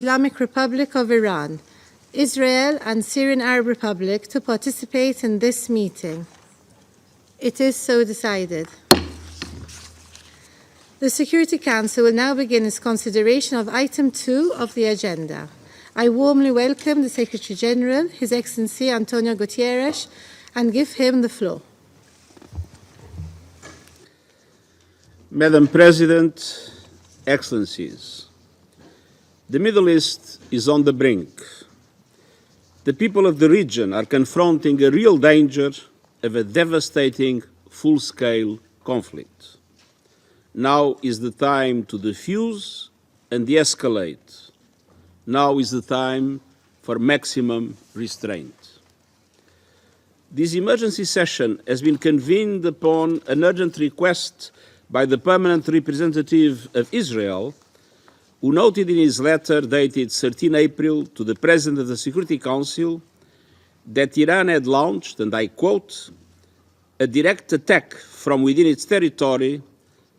Islamic Republic of Iran, Israel and Syrian Arab Republic to participate in this meeting. It is so decided. The Security Council will now begin its consideration of item 2 of the agenda. I warmly welcome the Secretary General, His Excellency Antonio Guterres, and give him the floor. Madam President, Excellencies, the Middle East is on the brink. The people of the region are confronting a real danger of a devastating full-scale conflict. Now is the time to defuse and de-escalate. Now is the time for maximum restraint. This emergency session has been convened upon an urgent request by the permanent representative of Israel, who noted in his letter dated 13 April to the President of the Security Council that Iran had launched, and I quote, a direct attack from within its territory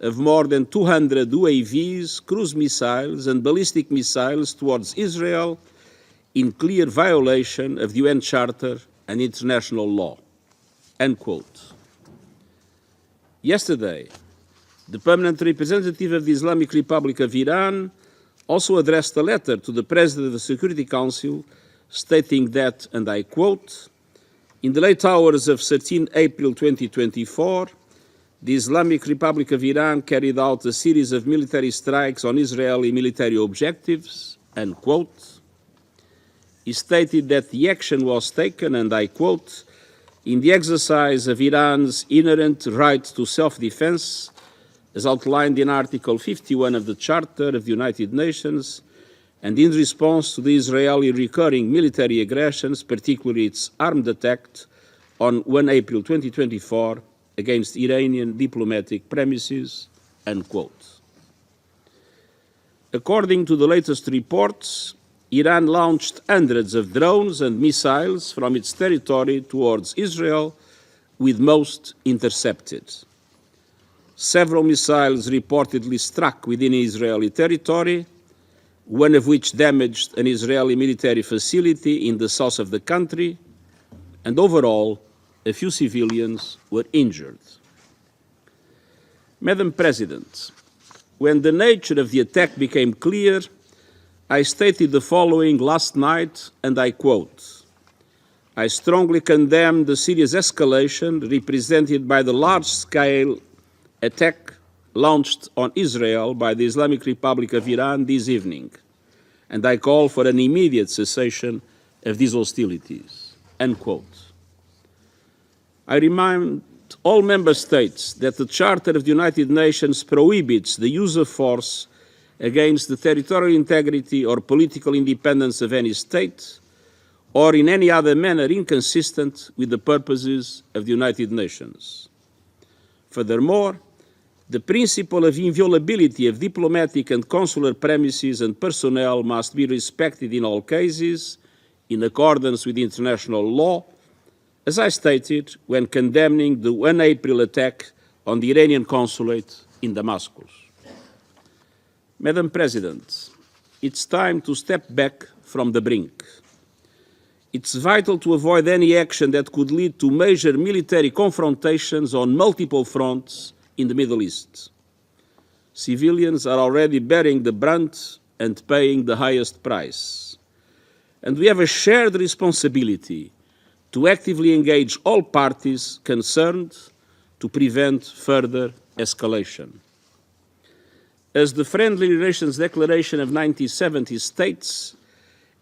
of more than 200 UAVs, cruise missiles and ballistic missiles towards Israel in clear violation of the UN Charter and international law, end quote. Yesterday, the permanent representative of the Islamic Republic of Iran also addressed a letter to the President of the Security Council stating that, and I quote, in the late hours of 13 April 2024, the Islamic Republic of Iran carried out a series of military strikes on Israeli military objectives, end quote. He stated that the action was taken, and I quote, in the exercise of Iran's inherent right to self-defense, as outlined in Article 51 of the Charter of the United Nations, and in response to the Israeli recurring military aggressions, particularly its armed attack on 1 April 2024 against Iranian diplomatic premises, end quote. According to the latest reports, Iran launched hundreds of drones and missiles from its territory towards Israel, with most intercepted. Several missiles reportedly struck within Israeli territory, one of which damaged an Israeli military facility in the south of the country, and overall, a few civilians were injured. Madam President, when the nature of the attack became clear, I stated the following last night, and I quote, I strongly condemn the serious escalation represented by the large-scale attack launched on Israel by the Islamic Republic of Iran this evening, and I call for an immediate cessation of these hostilities, end quote. I remind all member states that the Charter of the United Nations prohibits the use of force against the territorial integrity or political independence of any state, or in any other manner inconsistent with the purposes of the United Nations. Furthermore, the principle of inviolability of diplomatic and consular premises and personnel must be respected in all cases, in accordance with international law, as I stated when condemning the 1 April attack on the Iranian consulate in Damascus. Madam President, it's time to step back from the brink. It's vital to avoid any action that could lead to major military confrontations on multiple fronts in the Middle East. Civilians are already bearing the brunt and paying the highest price. And we have a shared responsibility to actively engage all parties concerned to prevent further escalation. As the Friendly Relations Declaration of 1970 states,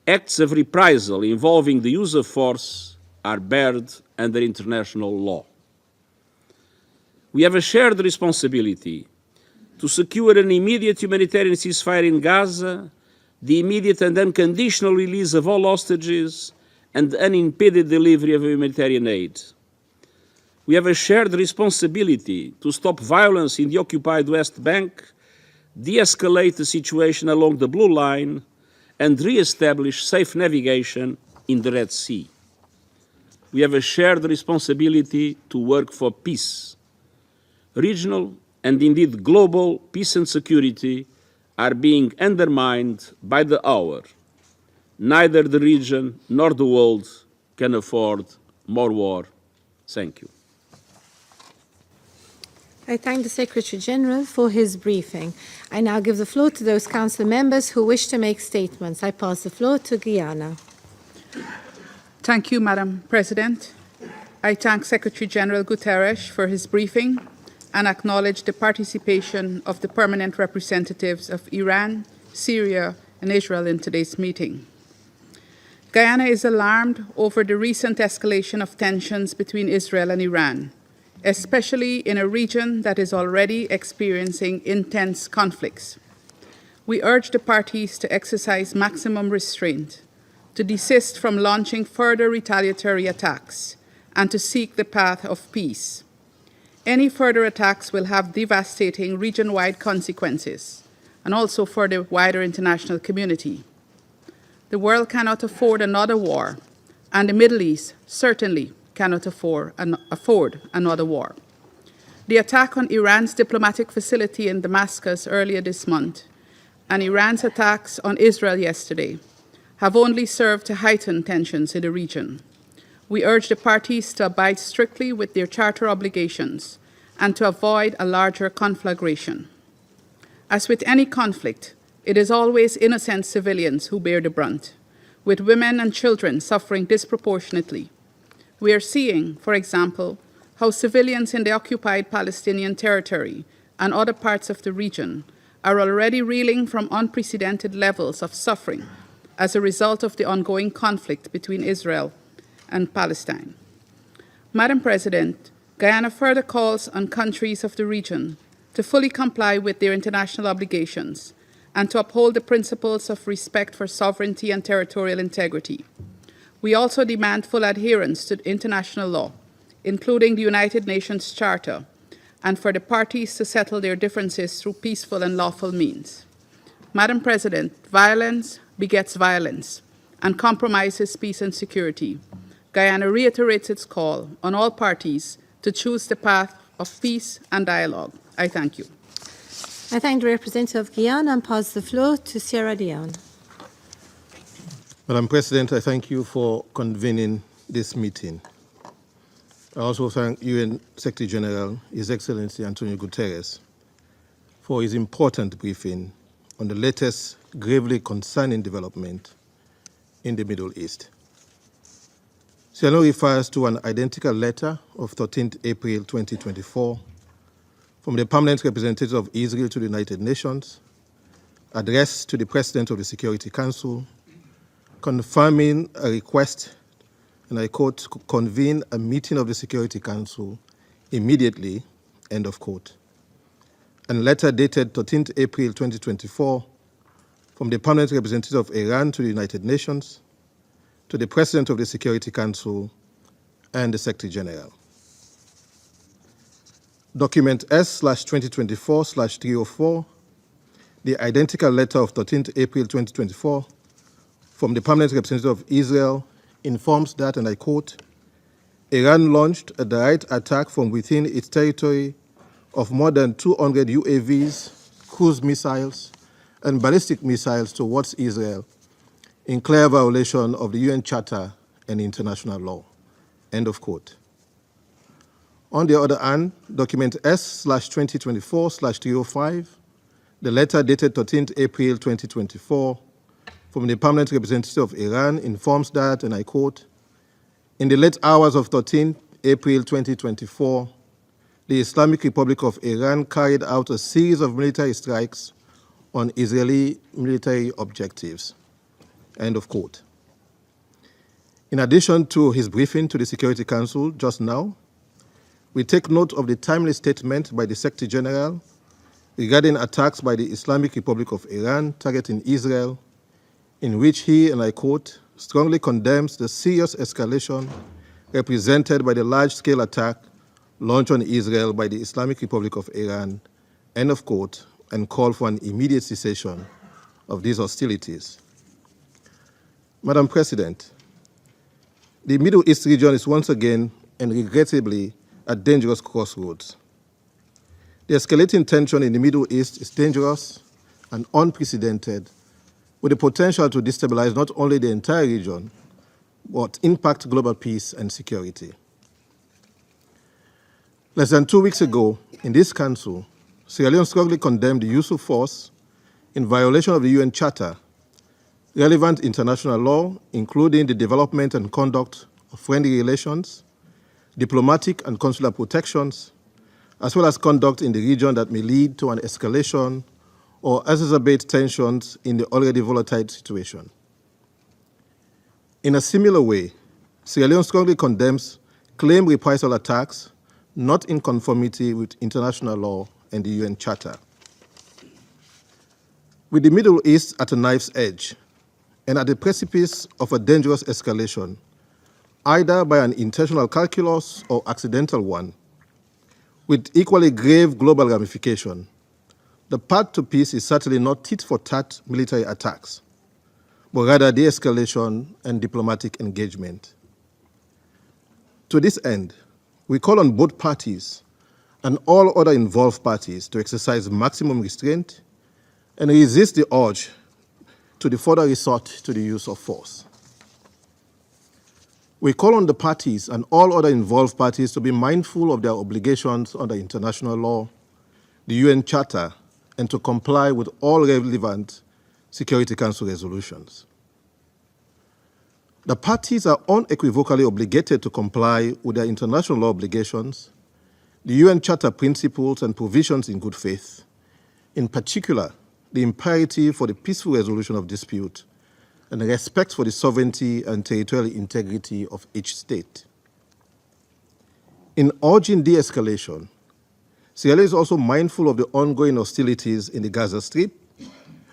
acts of reprisal involving the use of force are barred under international law. We have a shared responsibility to secure an immediate humanitarian ceasefire in Gaza, the immediate and unconditional release of all hostages, and the unimpeded delivery of humanitarian aid. We have a shared responsibility to stop violence in the occupied West Bank, de-escalate the situation along the Blue Line, and re-establish safe navigation in the Red Sea. We have a shared responsibility to work for peace. Regional and indeed global peace and security are being undermined by the hour. Neither the region nor the world can afford more war. Thank you. I thank the Secretary-General for his briefing. I now give the floor to those Council members who wish to make statements. I pass the floor to Guyana. Thank you, Madam President. I thank Secretary-General Guterres for his briefing and acknowledge the participation of the permanent representatives of Iran, Syria, and Israel in today's meeting. Guyana is alarmed over the recent escalation of tensions between Israel and Iran, especially in a region that is already experiencing intense conflicts. We urge the parties to exercise maximum restraint, to desist from launching further retaliatory attacks, and to seek the path of peace. Any further attacks will have devastating region-wide consequences, and also for the wider international community. The world cannot afford another war, and the Middle East certainly cannot afford another war. The attack on Iran's diplomatic facility in Damascus earlier this month and Iran's attacks on Israel yesterday have only served to heighten tensions in the region. We urge the parties to abide strictly with their charter obligations and to avoid a larger conflagration. As with any conflict, it is always innocent civilians who bear the brunt, with women and children suffering disproportionately. We are seeing, for example, how civilians in the occupied Palestinian territory and other parts of the region are already reeling from unprecedented levels of suffering as a result of the ongoing conflict between Israel and Palestine. Madam President, Guyana further calls on countries of the region to fully comply with their international obligations and to uphold the principles of respect for sovereignty and territorial integrity. We also demand full adherence to international law, including the United Nations Charter, and for the parties to settle their differences through peaceful and lawful means. Madam President, violence begets violence and compromises peace and security. Guyana reiterates its call on all parties to choose the path of peace and dialogue. I thank you. I thank the representative of Guyana and pass the floor to Sierra Leone. Madam President, I thank you for convening this meeting. I also thank UN Secretary General, His Excellency Antonio Guterres, for his important briefing on the latest gravely concerning development in the Middle East. CNO refers to an identical letter of 13th April 2024 from the permanent representative of Israel to the United Nations, addressed to the President of the Security Council, confirming a request, and I quote, convene a meeting of the Security Council immediately, end of quote. And letter dated 13th April 2024 from the permanent representative of Iran to the United Nations, to the President of the Security Council and the Secretary General. Document S/2024/304, the identical letter of 13th April 2024 from the permanent representative of Israel informs that, and I quote, Iran launched a direct attack from within its territory of more than 200 UAVs, cruise missiles, and ballistic missiles towards Israel in clear violation of the UN Charter and international law, end of quote. On the other hand, document S/2024/305, the letter dated 13th April 2024 from the permanent representative of Iran informs that, and I quote, in the late hours of 13th April 2024, the Islamic Republic of Iran carried out a series of military strikes on Israeli military objectives, end of quote. In addition to his briefing to the Security Council just now, we take note of the timely statement by the Secretary General regarding attacks by the Islamic Republic of Iran targeting Israel, in which he, and I quote, strongly condemns the serious escalation represented by the large-scale attack launched on Israel by the Islamic Republic of Iran, end of quote, and call for an immediate cessation of these hostilities. Madam President, the Middle East region is once again and regrettably at dangerous crossroads. The escalating tension in the Middle East is dangerous and unprecedented, with the potential to destabilize not only the entire region, but impact global peace and security. Less than 2 weeks ago, in this Council, Sierra Leone strongly condemned the use of force in violation of the UN Charter, relevant international law, including the development and conduct of friendly relations, diplomatic and consular protections, as well as conduct in the region that may lead to an escalation or exacerbate tensions in the already volatile situation. In a similar way, Sierra Leone strongly condemns claimed reprisal attacks not in conformity with international law and the UN Charter. With the Middle East at a knife's edge and at the precipice of a dangerous escalation, either by an intentional calculus or accidental one, with equally grave global ramification, the path to peace is certainly not tit-for-tat military attacks, but rather de-escalation and diplomatic engagement. To this end, we call on both parties and all other involved parties to exercise maximum restraint and resist the urge to the further resort to the use of force. We call on the parties and all other involved parties to be mindful of their obligations under international law, the UN Charter, and to comply with all relevant Security Council resolutions. The parties are unequivocally obligated to comply with their international law obligations, the UN Charter principles and provisions in good faith, in particular, the imperative for the peaceful resolution of dispute and the respect for the sovereignty and territorial integrity of each state. In urging de-escalation, Sierra Leone is also mindful of the ongoing hostilities in the Gaza Strip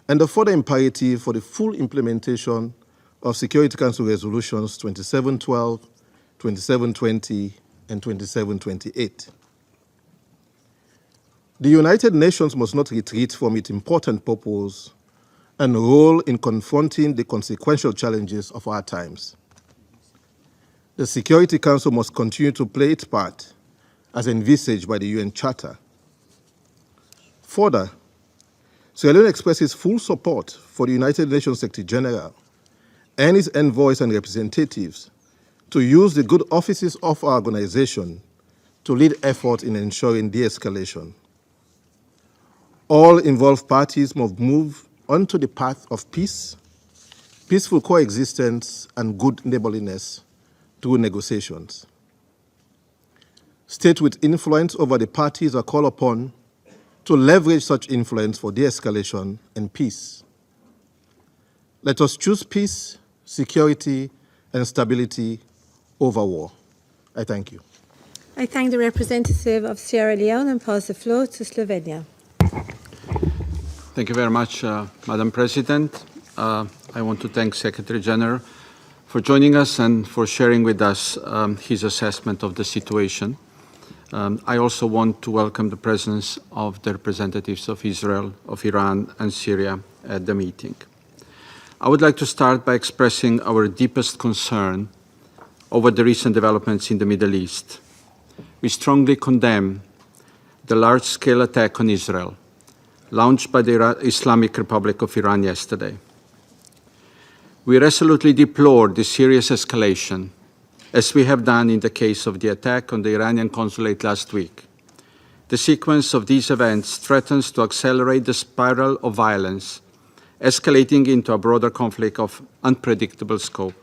and the further imperative for the full implementation of Security Council resolutions 2712, 2720, and 2728. The United Nations must not retreat from its important purpose and role in confronting the consequential challenges of our times. The Security Council must continue to play its part as envisaged by the UN Charter. Further, Sierra Leone expresses full support for the United Nations Secretary General and its envoys and representatives to use the good offices of our organization to lead efforts in ensuring de-escalation. All involved parties must move onto the path of peace, peaceful coexistence, and good neighborliness through negotiations. States with influence over the parties are called upon to leverage such influence for de-escalation and peace. Let us choose peace, security, and stability over war. I thank you. I thank the representative of Sierra Leone and pass the floor to Slovenia. Thank you very much, Madam President. I want to thank Secretary General for joining us and for sharing with us his assessment of the situation. I also want to welcome the presence of the representatives of Israel, of Iran, and Syria at the meeting. I would like to start by expressing our deepest concern over the recent developments in the Middle East. We strongly condemn the large-scale attack on Israel launched by the Islamic Republic of Iran yesterday. We resolutely deplore the serious escalation, as we have done in the case of the attack on the Iranian consulate last week. The sequence of these events threatens to accelerate the spiral of violence, escalating into a broader conflict of unpredictable scope.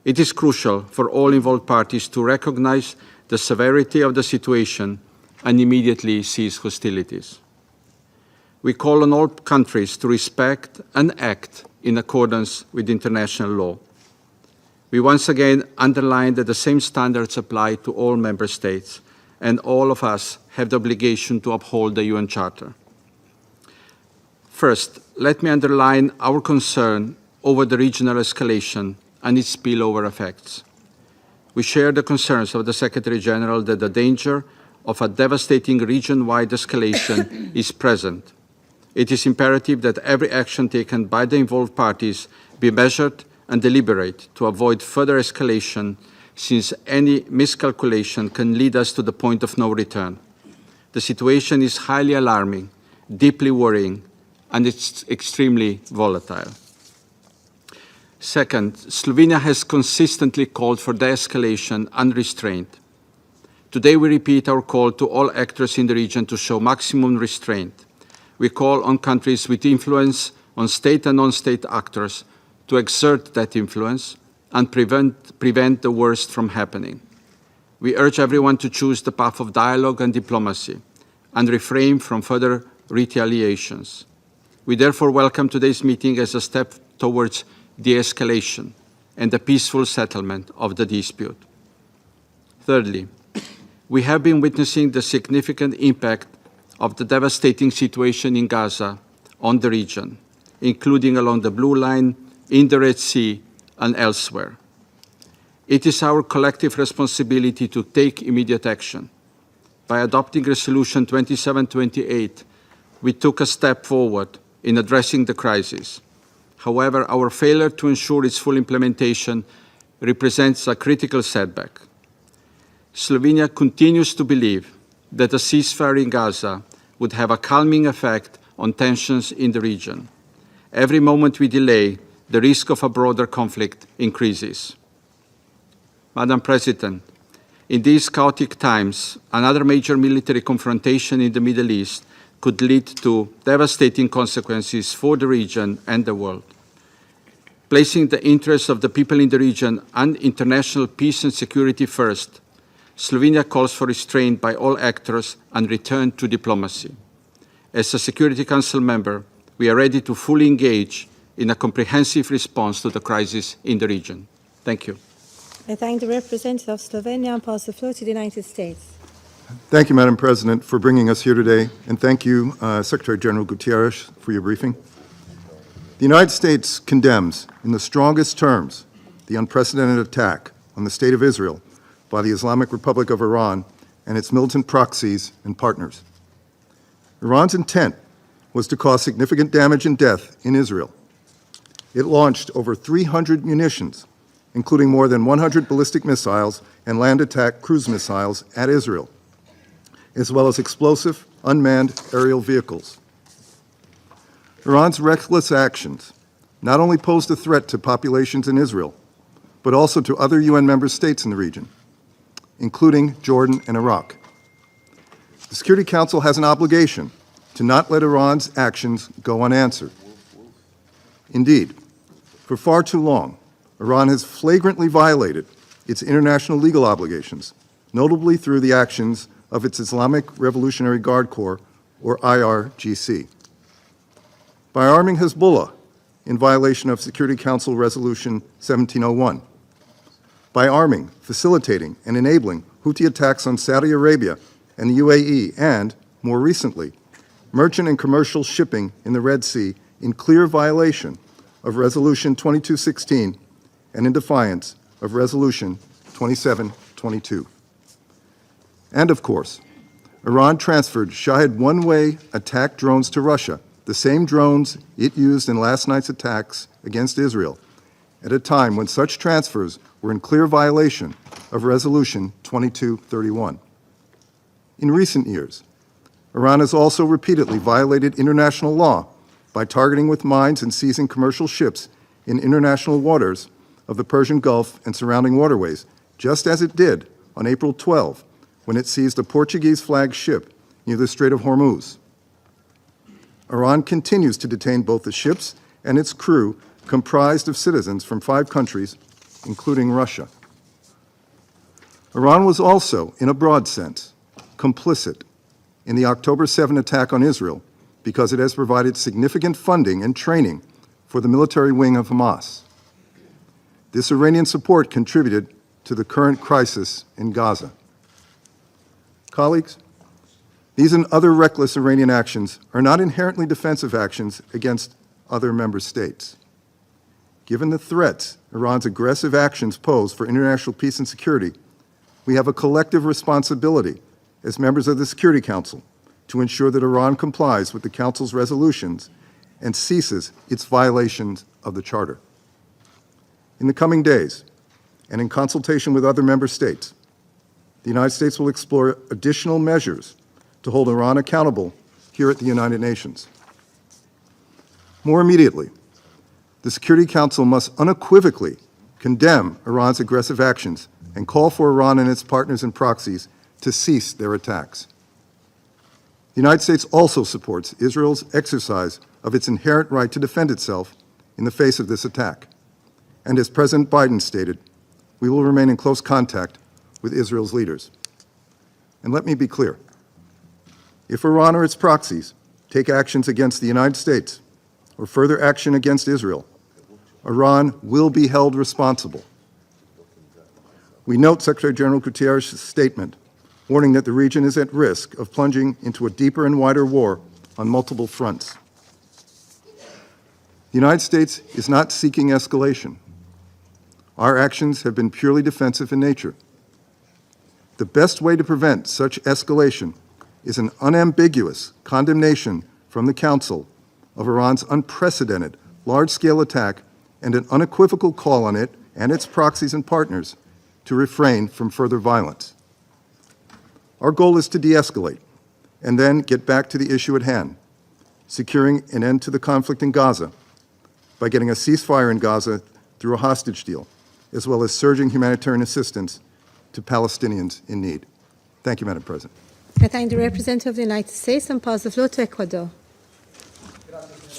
It is crucial for all involved parties to recognize the severity of the situation and immediately cease hostilities. We call on all countries to respect and act in accordance with international law. We once again underline that the same standards apply to all member states, and all of us have the obligation to uphold the UN Charter. First, let me underline our concern over the regional escalation and its spillover effects. We share the concerns of the Secretary General that the danger of a devastating region-wide escalation is present. It is imperative that every action taken by the involved parties be measured and deliberate to avoid further escalation, since any miscalculation can lead us to the point of no return. The situation is highly alarming, deeply worrying, and it's extremely volatile. Second, Slovenia has consistently called for de-escalation and restraint. Today we repeat our call to all actors in the region to show maximum restraint. We call on countries with influence on state and non-state actors to exert that influence and prevent the worst from happening. We urge everyone to choose the path of dialogue and diplomacy and refrain from further retaliations. We therefore welcome today's meeting as a step towards de-escalation and the peaceful settlement of the dispute. Thirdly, we have been witnessing the significant impact of the devastating situation in Gaza on the region, including along the Blue Line, in the Red Sea, and elsewhere. It is our collective responsibility to take immediate action. By adopting Resolution 2728, we took a step forward in addressing the crisis. However, our failure to ensure its full implementation represents a critical setback. Slovenia continues to believe that a ceasefire in Gaza would have a calming effect on tensions in the region. Every moment we delay, the risk of a broader conflict increases. Madam President, in these chaotic times, another major military confrontation in the Middle East could lead to devastating consequences for the region and the world. Placing the interests of the people in the region and international peace and security first, Slovenia calls for restraint by all actors and return to diplomacy. As a Security Council member, we are ready to fully engage in a comprehensive response to the crisis in the region. Thank you. I thank the representative of Slovenia and pass the floor to the United States. Thank you, Madam President, for bringing us here today, and thank you, Secretary General Guterres, for your briefing. The United States condemns, in the strongest terms, the unprecedented attack on the State of Israel by the Islamic Republic of Iran and its militant proxies and partners. Iran's intent was to cause significant damage and death in Israel. It launched over 300 munitions, including more than 100 ballistic missiles and land attack cruise missiles at Israel, as well as explosive unmanned aerial vehicles. Iran's reckless actions not only posed a threat to populations in Israel, but also to other UN member states in the region, including Jordan and Iraq. The Security Council has an obligation to not let Iran's actions go unanswered. Indeed, for far too long, Iran has flagrantly violated its international legal obligations, notably through the actions of its Islamic Revolutionary Guard Corps, or IRGC. By arming Hezbollah in violation of Security Council Resolution 1701, by arming, facilitating, and enabling Houthi attacks on Saudi Arabia and the UAE, and, more recently, merchant and commercial shipping in the Red Sea in clear violation of Resolution 2216 and in defiance of Resolution 2722. And of course, Iran transferred Shahed one-way attack drones to Russia, the same drones it used in last night's attacks against Israel, at a time when such transfers were in clear violation of Resolution 2231. In recent years, Iran has also repeatedly violated international law by targeting with mines and seizing commercial ships in international waters of the Persian Gulf and surrounding waterways, just as it did on April 12, when it seized a Portuguese-flagged ship near the Strait of Hormuz. Iran continues to detain both the ships and its crew, comprised of citizens from 5 countries, including Russia. Iran was also, in a broad sense, complicit in the October 7 attack on Israel because it has provided significant funding and training for the military wing of Hamas. This Iranian support contributed to the current crisis in Gaza. Colleagues, these and other reckless Iranian actions are not inherently defensive actions against other member states. Given the threats Iran's aggressive actions pose for international peace and security, we have a collective responsibility as members of the Security Council to ensure that Iran complies with the Council's resolutions and ceases its violations of the Charter. In the coming days, and in consultation with other member states, the United States will explore additional measures to hold Iran accountable here at the United Nations. More immediately, the Security Council must unequivocally condemn Iran's aggressive actions and call for Iran and its partners and proxies to cease their attacks. The United States also supports Israel's exercise of its inherent right to defend itself in the face of this attack. And as President Biden stated, we will remain in close contact with Israel's leaders. And let me be clear. If Iran or its proxies take actions against the United States or further action against Israel, Iran will be held responsible. We note Secretary General Guterres' statement warning that the region is at risk of plunging into a deeper and wider war on multiple fronts. The United States is not seeking escalation. Our actions have been purely defensive in nature. The best way to prevent such escalation is an unambiguous condemnation from the Council of Iran's unprecedented large-scale attack and an unequivocal call on it and its proxies and partners to refrain from further violence. Our goal is to de-escalate and then get back to the issue at hand, securing an end to the conflict in Gaza by getting a ceasefire in Gaza through a hostage deal, as well as surging humanitarian assistance to Palestinians in need. Thank you, Madam President. I thank the representative of the United States and pass the floor to Ecuador.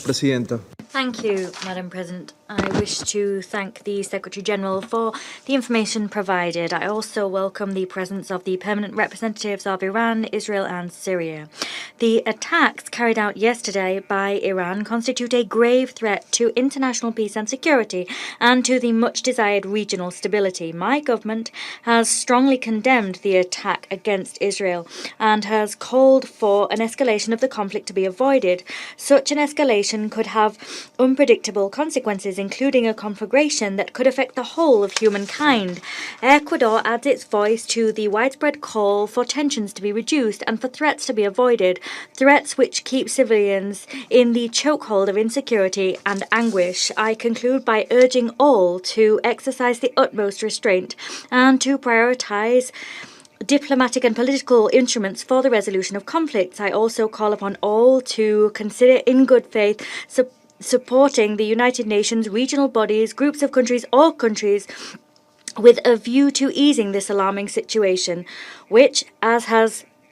Presidenta. Thank you, Madam President. I wish to thank the Secretary-General for the information provided. I also welcome the presence of the permanent representatives of Iran, Israel and Syria. The attacks carried out yesterday by Iran constitute a grave threat to international peace and security and to the much-desired regional stability. My government has strongly condemned the attack against Israel and has called for an escalation of the conflict to be avoided. Such an escalation could have unpredictable consequences, including a conflagration that could affect the whole of humankind. Ecuador adds its voice to the widespread call for tensions to be reduced and for threats to be avoided, threats which keep civilians in the chokehold of insecurity and anguish. I conclude by urging all to exercise the utmost restraint and to prioritize diplomatic and political instruments for the resolution of conflicts. I also call upon all to consider in good faith supporting the United Nations, regional bodies, groups of countries, all countries, with a view to easing this alarming situation, which, as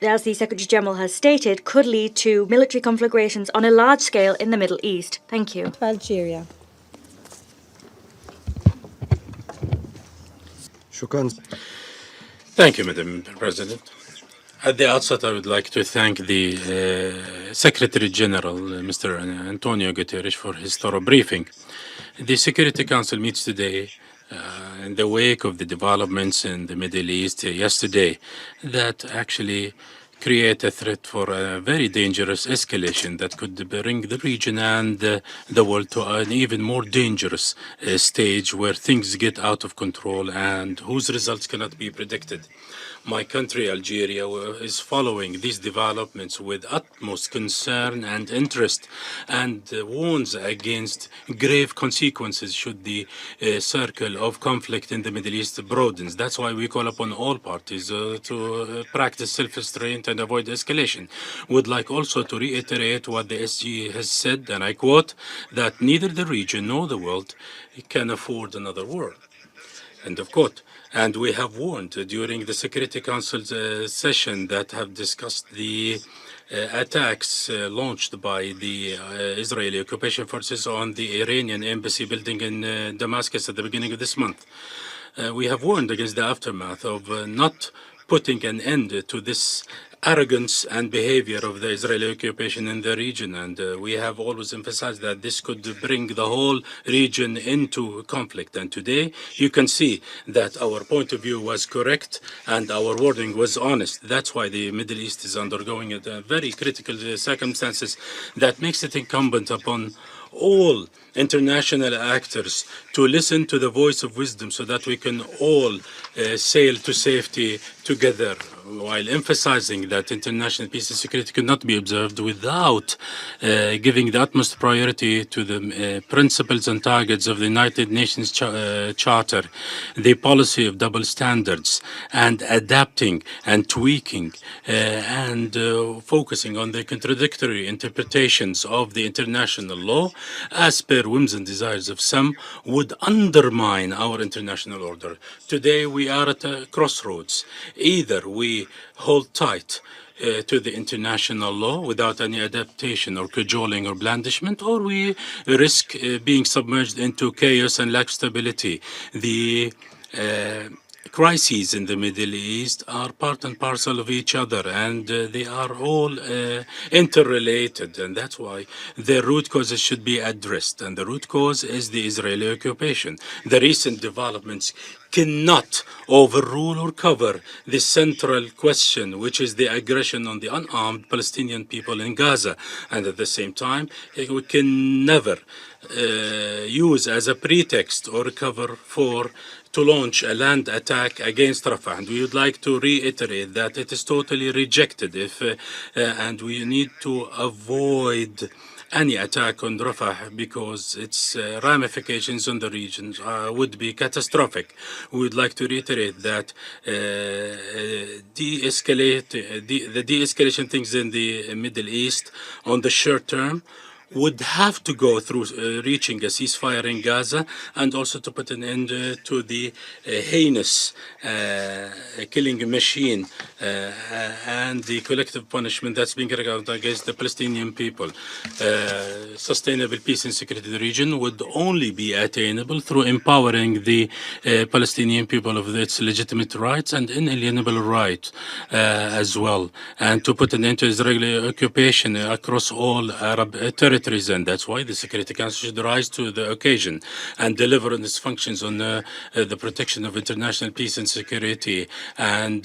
the Secretary-General has stated, could lead to military conflagrations on a large scale in the Middle East. Thank you. Algeria. Thank you, Madam President. At the outset, I would like to thank the Secretary-General, Mr. Antonio Guterres, for his thorough briefing. The Security Council meets today in the wake of the developments in the Middle East yesterday that actually create a threat for a very dangerous escalation that could bring the region and the world to an even more dangerous stage where things get out of control and whose results cannot be predicted. My country, Algeria, is following these developments with utmost concern and interest and warns against grave consequences should the circle of conflict in the Middle East broadens. That's why we call upon all parties to practice self-restraint and avoid escalation. Would like also to reiterate what the SG has said, and I quote, that neither the region nor the world can afford another war. End of quote. And we have warned during the Security Council's session that have discussed the attacks launched by the Israeli occupation forces on the Iranian embassy building in Damascus at the beginning of this month. We have warned against the aftermath of not putting an end to this arrogance and behavior of the Israeli occupation in the region. And we have always emphasized that this could bring the whole region into conflict. And today you can see that our point of view was correct and our warning was honest. That's why the Middle East is undergoing very critical circumstances that makes it incumbent upon all international actors to listen to the voice of wisdom so that we can all sail to safety together while emphasizing that international peace and security cannot be observed without giving the utmost priority to the principles and targets of the United Nations Charter, the policy of double standards, and adapting and tweaking and focusing on the contradictory interpretations of the international law as per whims and desires of some would undermine our international order. Today we are at a crossroads. Either we hold tight to the international law without any adaptation or cajoling or blandishment, or we risk being submerged into chaos and lack stability. The crises in the Middle East are part and parcel of each other, and they are all interrelated, and that's why the root causes should be addressed, and the root cause is the Israeli occupation. The recent developments cannot overrule or cover the central question, which is the aggression on the unarmed Palestinian people in Gaza, and at the same time, we can never use as a pretext or cover to launch a land attack against Rafah. And we would like to reiterate that it is totally rejected and we need to avoid any attack on Rafah because its ramifications on the region would be catastrophic. We would like to reiterate that the de-escalation things in the Middle East on the short term would have to go through reaching a ceasefire in Gaza, and also to put an end to the heinous killing machine and the collective punishment that's being carried out against the Palestinian people. Sustainable peace and security in the region would only be attainable through empowering the Palestinian people of its legitimate rights and inalienable right as well, and to put an end to Israeli occupation across all Arab territories. And that's why the Security Council should rise to the occasion and deliver on its functions on the protection of international peace and security, and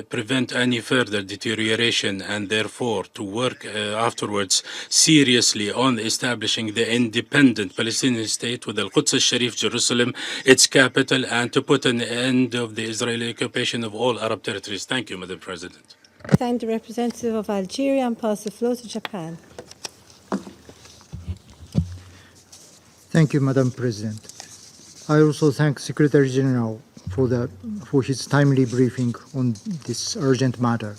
prevent any further deterioration, and therefore to work afterwards seriously on establishing the independent Palestinian state with Al-Quds al-Sharif, Jerusalem, its capital, and to put an end of the Israeli occupation of all Arab territories. Thank you, Madam President. Thank the representative of Algeria and pass the floor to Japan. Thank you, Madam President. I also thank Secretary General for his timely briefing on this urgent matter.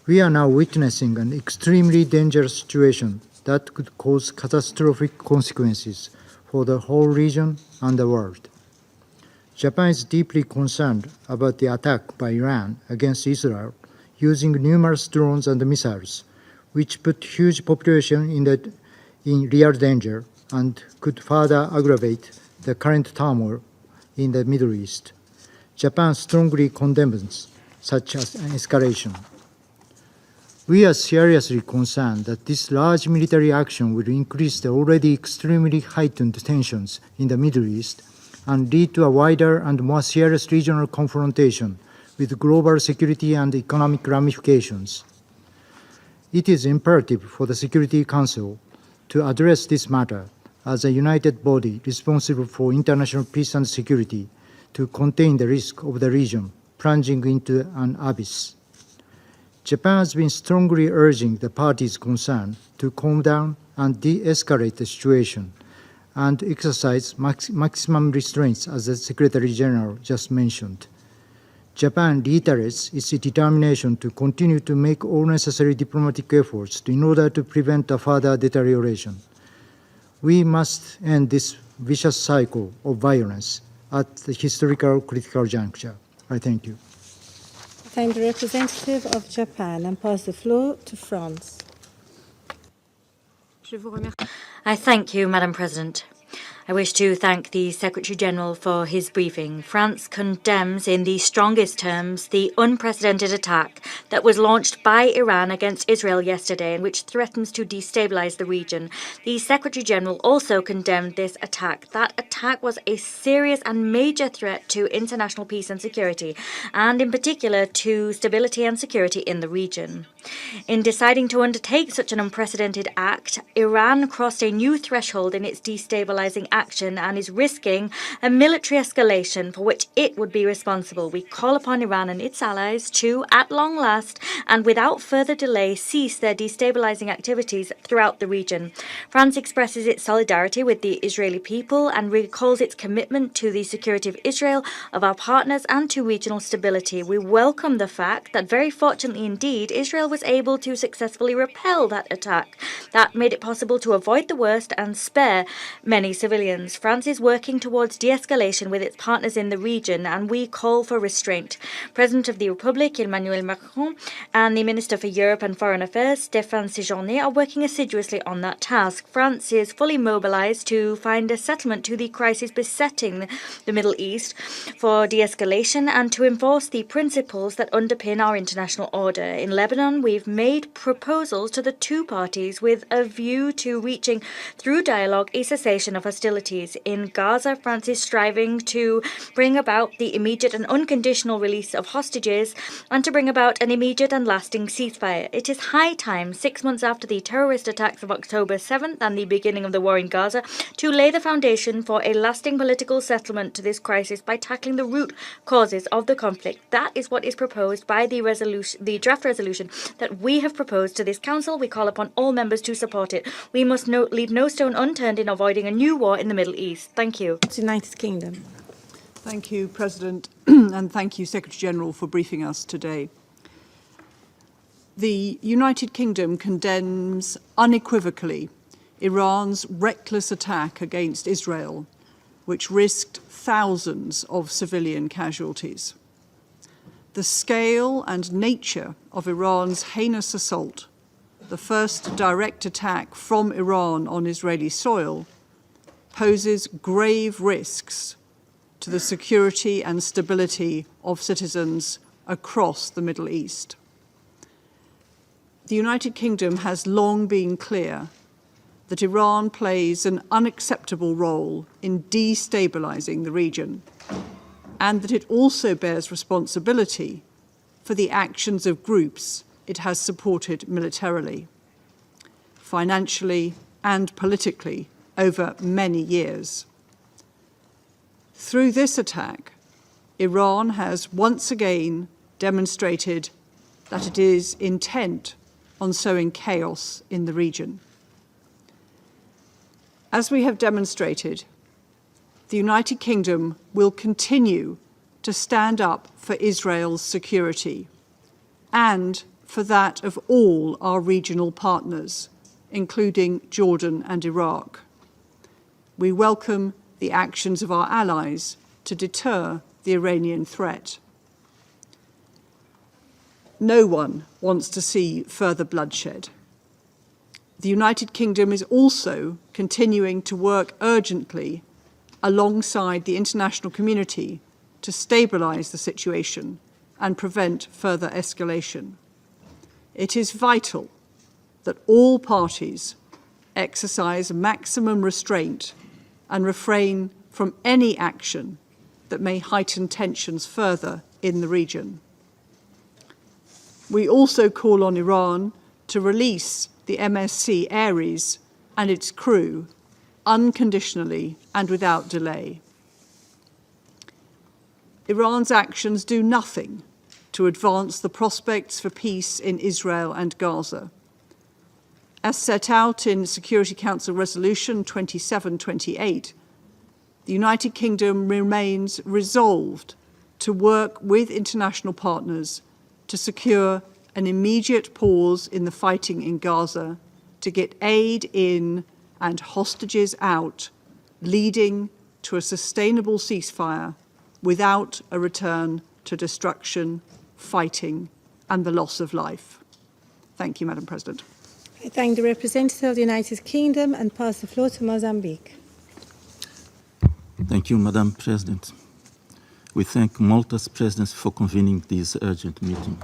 We are now witnessing an extremely dangerous situation that could cause catastrophic consequences for the whole region and the world. Japan is deeply concerned about the attack by Iran against Israel using numerous drones and missiles, which put huge population in real danger and could further aggravate the current turmoil in the Middle East. Japan strongly condemns such an escalation. We are seriously concerned that this large military action will increase the already extremely heightened tensions in the Middle East and lead to a wider and more serious regional confrontation with global security and economic ramifications. It is imperative for the Security Council to address this matter as a united body responsible for international peace and security to contain the risk of the region plunging into an abyss. Japan has been strongly urging the parties concerned to calm down and de-escalate the situation and exercise maximum restraints, as the Secretary General just mentioned. Japan reiterates its determination to continue to make all necessary diplomatic efforts in order to prevent a further deterioration. We must end this vicious cycle of violence at the historical critical juncture. I thank you. Thank the representative of Japan and pass the floor to France. I thank you, Madam President. I wish to thank the Secretary-General for his briefing. France condemns in the strongest terms the unprecedented attack that was launched by Iran against Israel yesterday and which threatens to destabilize the region. The Secretary-General also condemned this attack. That attack was a serious and major threat to international peace and security, and in particular to stability and security in the region. In deciding to undertake such an unprecedented act, Iran crossed a new threshold in its destabilizing action and is risking a military escalation for which it would be responsible. We call upon Iran and its allies to, at long last and without further delay, cease their destabilizing activities throughout the region. France expresses its solidarity with the Israeli people and recalls its commitment to the security of Israel, of our partners, and to regional stability. We welcome the fact that, very fortunately indeed, Israel was able to successfully repel that attack. That made it possible to avoid the worst and spare many civilians. France is working towards de-escalation with its partners in the region, and we call for restraint. President of the Republic, Emmanuel Macron, and the Minister for Europe and Foreign Affairs, Stéphane Séjourné, are working assiduously on that task. France is fully mobilized to find a settlement to the crisis besetting the Middle East, for de-escalation and to enforce the principles that underpin our international order. In Lebanon, we've made proposals to the two parties with a view to reaching, through dialogue, a cessation of hostilities. In Gaza, France is striving to bring about the immediate and unconditional release of hostages and to bring about an immediate and lasting ceasefire. It is high time, 6 months after the terrorist attacks of October 7th and the beginning of the war in Gaza, to lay the foundation for a lasting political settlement to this crisis by tackling the root causes of the conflict. That is what is proposed by the draft resolution that we have proposed to this Council. We call upon all members to support it. We must leave no stone unturned in avoiding a new war in the Middle East. Thank you. United Kingdom. Thank you, President, and thank you, Secretary-General, for briefing us today. The United Kingdom condemns unequivocally Iran's reckless attack against Israel, which risked thousands of civilian casualties. The scale and nature of Iran's heinous assault, the first direct attack from Iran on Israeli soil, poses grave risks to the security and stability of citizens across the Middle East. The United Kingdom has long been clear that Iran plays an unacceptable role in destabilizing the region, and that it also bears responsibility for the actions of groups it has supported militarily, financially, and politically over many years. Through this attack, Iran has once again demonstrated that it is intent on sowing chaos in the region. As we have demonstrated, the United Kingdom will continue to stand up for Israel's security and for that of all our regional partners, including Jordan and Iraq. We welcome the actions of our allies to deter the Iranian threat. No one wants to see further bloodshed. The United Kingdom is also continuing to work urgently alongside the international community to stabilize the situation and prevent further escalation. It is vital that all parties exercise maximum restraint and refrain from any action that may heighten tensions further in the region. We also call on Iran to release the MSC Ares and its crew unconditionally and without delay. Iran's actions do nothing to advance the prospects for peace in Israel and Gaza. As set out in Security Council Resolution 2728, the United Kingdom remains resolved to work with international partners to secure an immediate pause in the fighting in Gaza, to get aid in and hostages out, leading to a sustainable ceasefire without a return to destruction, fighting, and the loss of life. Thank you, Madam President. I thank the representative of the United Kingdom and pass the floor to Mozambique. Thank you, Madam President. We thank Malta's presidency for convening this urgent meeting.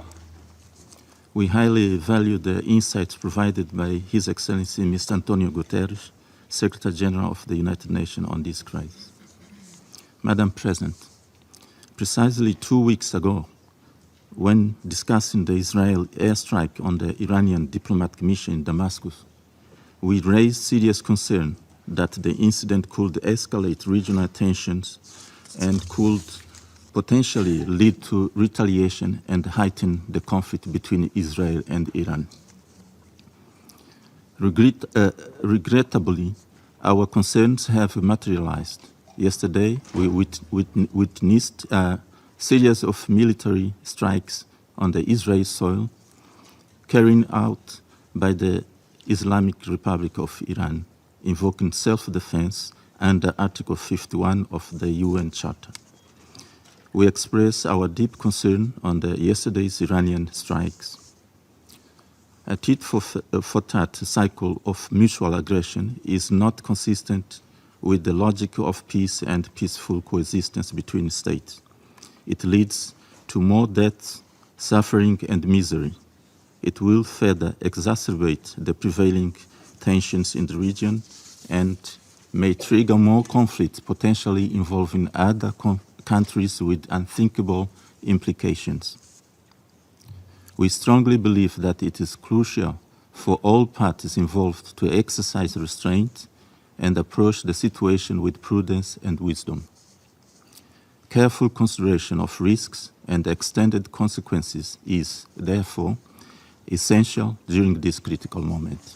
We highly value the insights provided by His Excellency Mr. Antonio Guterres, Secretary General of the United Nations on this crisis. Madam President, precisely 2 weeks ago, when discussing the Israel airstrike on the Iranian diplomatic mission in Damascus, we raised serious concern that the incident could escalate regional tensions and could potentially lead to retaliation and heighten the conflict between Israel and Iran. Regrettably, our concerns have materialized. Yesterday, we witnessed a series of military strikes on the Israeli soil carried out by the Islamic Republic of Iran, invoking self-defense under Article 51 of the UN Charter. We express our deep concern on yesterday's Iranian strikes. A tit-for-tat cycle of mutual aggression is not consistent with the logic of peace and peaceful coexistence between states. It leads to more death, suffering, and misery. It will further exacerbate the prevailing tensions in the region and may trigger more conflicts, potentially involving other countries with unthinkable implications. We strongly believe that it is crucial for all parties involved to exercise restraint and approach the situation with prudence and wisdom. Careful consideration of risks and extended consequences is, therefore, essential during this critical moment.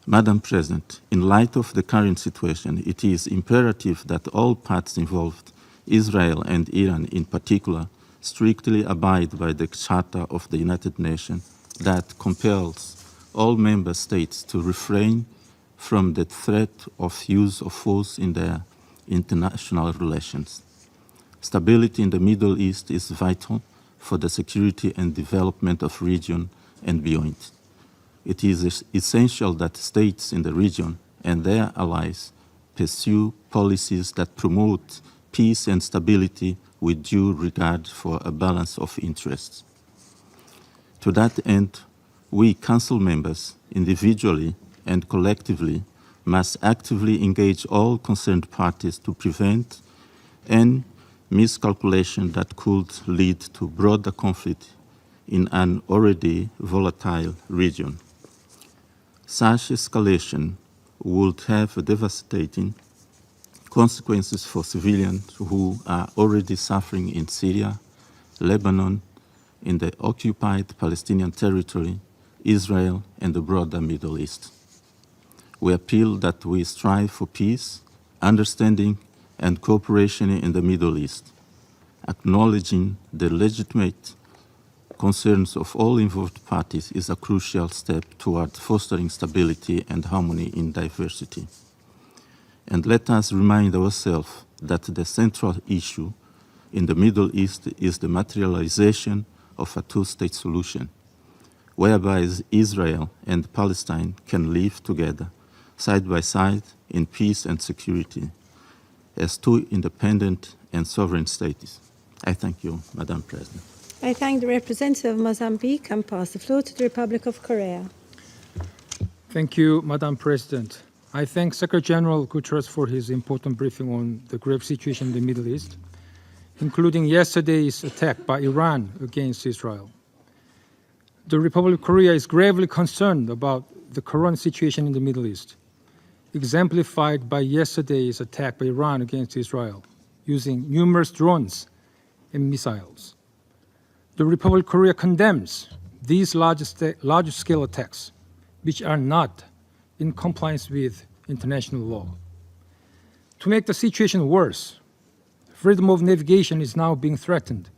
Madam President, in light of the current situation, it is imperative that all parties involved, Israel and Iran in particular, strictly abide by the Charter of the United Nations that compels all member states to refrain from the threat of use of force in their international relations. Stability in the Middle East is vital for the security and development of the region and beyond. It is essential that states in the region and their allies pursue policies that promote peace and stability with due regard for a balance of interests. To that end, we Council members, individually and collectively, must actively engage all concerned parties to prevent any miscalculation that could lead to broader conflict in an already volatile region. Such escalation would have devastating consequences for civilians who are already suffering in Syria, Lebanon, in the occupied Palestinian territory, Israel, and the broader Middle East. We appeal that we strive for peace, understanding, and cooperation in the Middle East, acknowledging the legitimate concerns of all involved parties is a crucial step toward fostering stability and harmony in diversity. And let us remind ourselves that the central issue in the Middle East is the materialization of a two-state solution, whereby Israel and Palestine can live together, side by side, in peace and security, as two independent and sovereign states. I thank you, Madam President. I thank the representative of Mozambique and pass the floor to the Republic of Korea. Thank you, Madam President. I thank Secretary General Guterres for his important briefing on the grave situation in the Middle East, including yesterday's attack by Iran against Israel. The Republic of Korea is gravely concerned about the current situation in the Middle East, exemplified by yesterday's attack by Iran against Israel, using numerous drones and missiles. The Republic of Korea condemns these large-scale attacks, which are not in compliance with international law. To make the situation worse, freedom of navigation is now being threatened,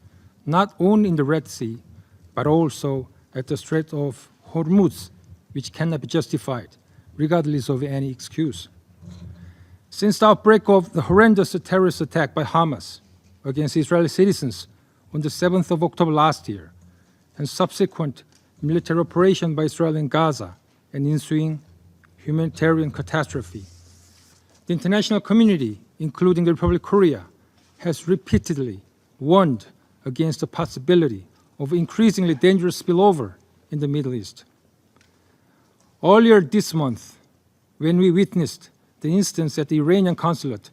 not only in the Red Sea, but also at the Strait of Hormuz, which cannot be justified, regardless of any excuse. Since the outbreak of the horrendous terrorist attack by Hamas against Israeli citizens on the 7th of October last year, and subsequent military operation by Israel in Gaza and ensuing humanitarian catastrophe, the international community, including the Republic of Korea, has repeatedly warned against the possibility of increasingly dangerous spillover in the Middle East. Earlier this month, when we witnessed the instance at the Iranian consulate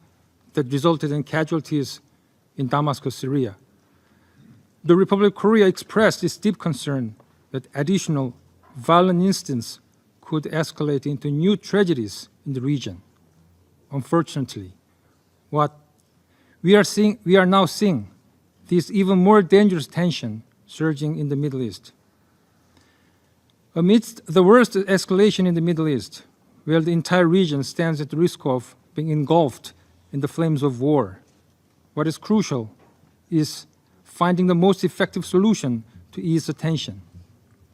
that resulted in casualties in Damascus, Syria, the Republic of Korea expressed its deep concern that additional violent incidents could escalate into new tragedies in the region. Unfortunately, what we are now seeing this even more dangerous tension surging in the Middle East. Amidst the worst escalation in the Middle East, where the entire region stands at the risk of being engulfed in the flames of war, what is crucial is finding the most effective solution to ease the tension,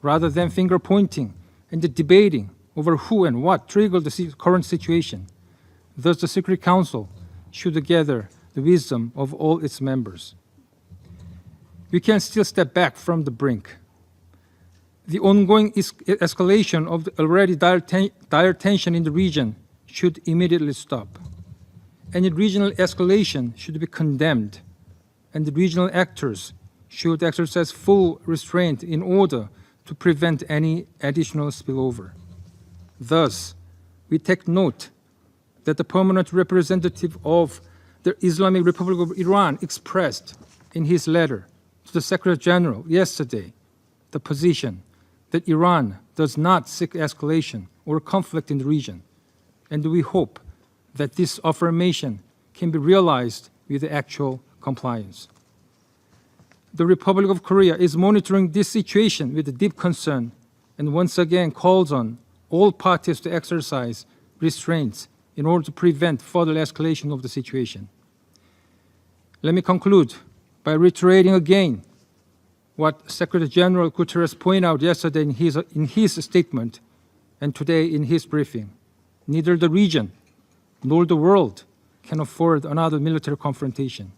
rather than finger-pointing and debating over who and what triggered the current situation. Thus, the Security Council should gather the wisdom of all its members. We can still step back from the brink. The ongoing escalation of the already dire tension in the region should immediately stop. Any regional escalation should be condemned, and the regional actors should exercise full restraint in order to prevent any additional spillover. Thus, we take note that the permanent representative of the Islamic Republic of Iran expressed in his letter to the Secretary General yesterday the position that Iran does not seek escalation or conflict in the region, and we hope that this affirmation can be realized with actual compliance. The Republic of Korea is monitoring this situation with deep concern and once again calls on all parties to exercise restraints in order to prevent further escalation of the situation. Let me conclude by reiterating again what Secretary General Guterres pointed out yesterday in his statement and today in his briefing. Neither the region nor the world can afford another military confrontation.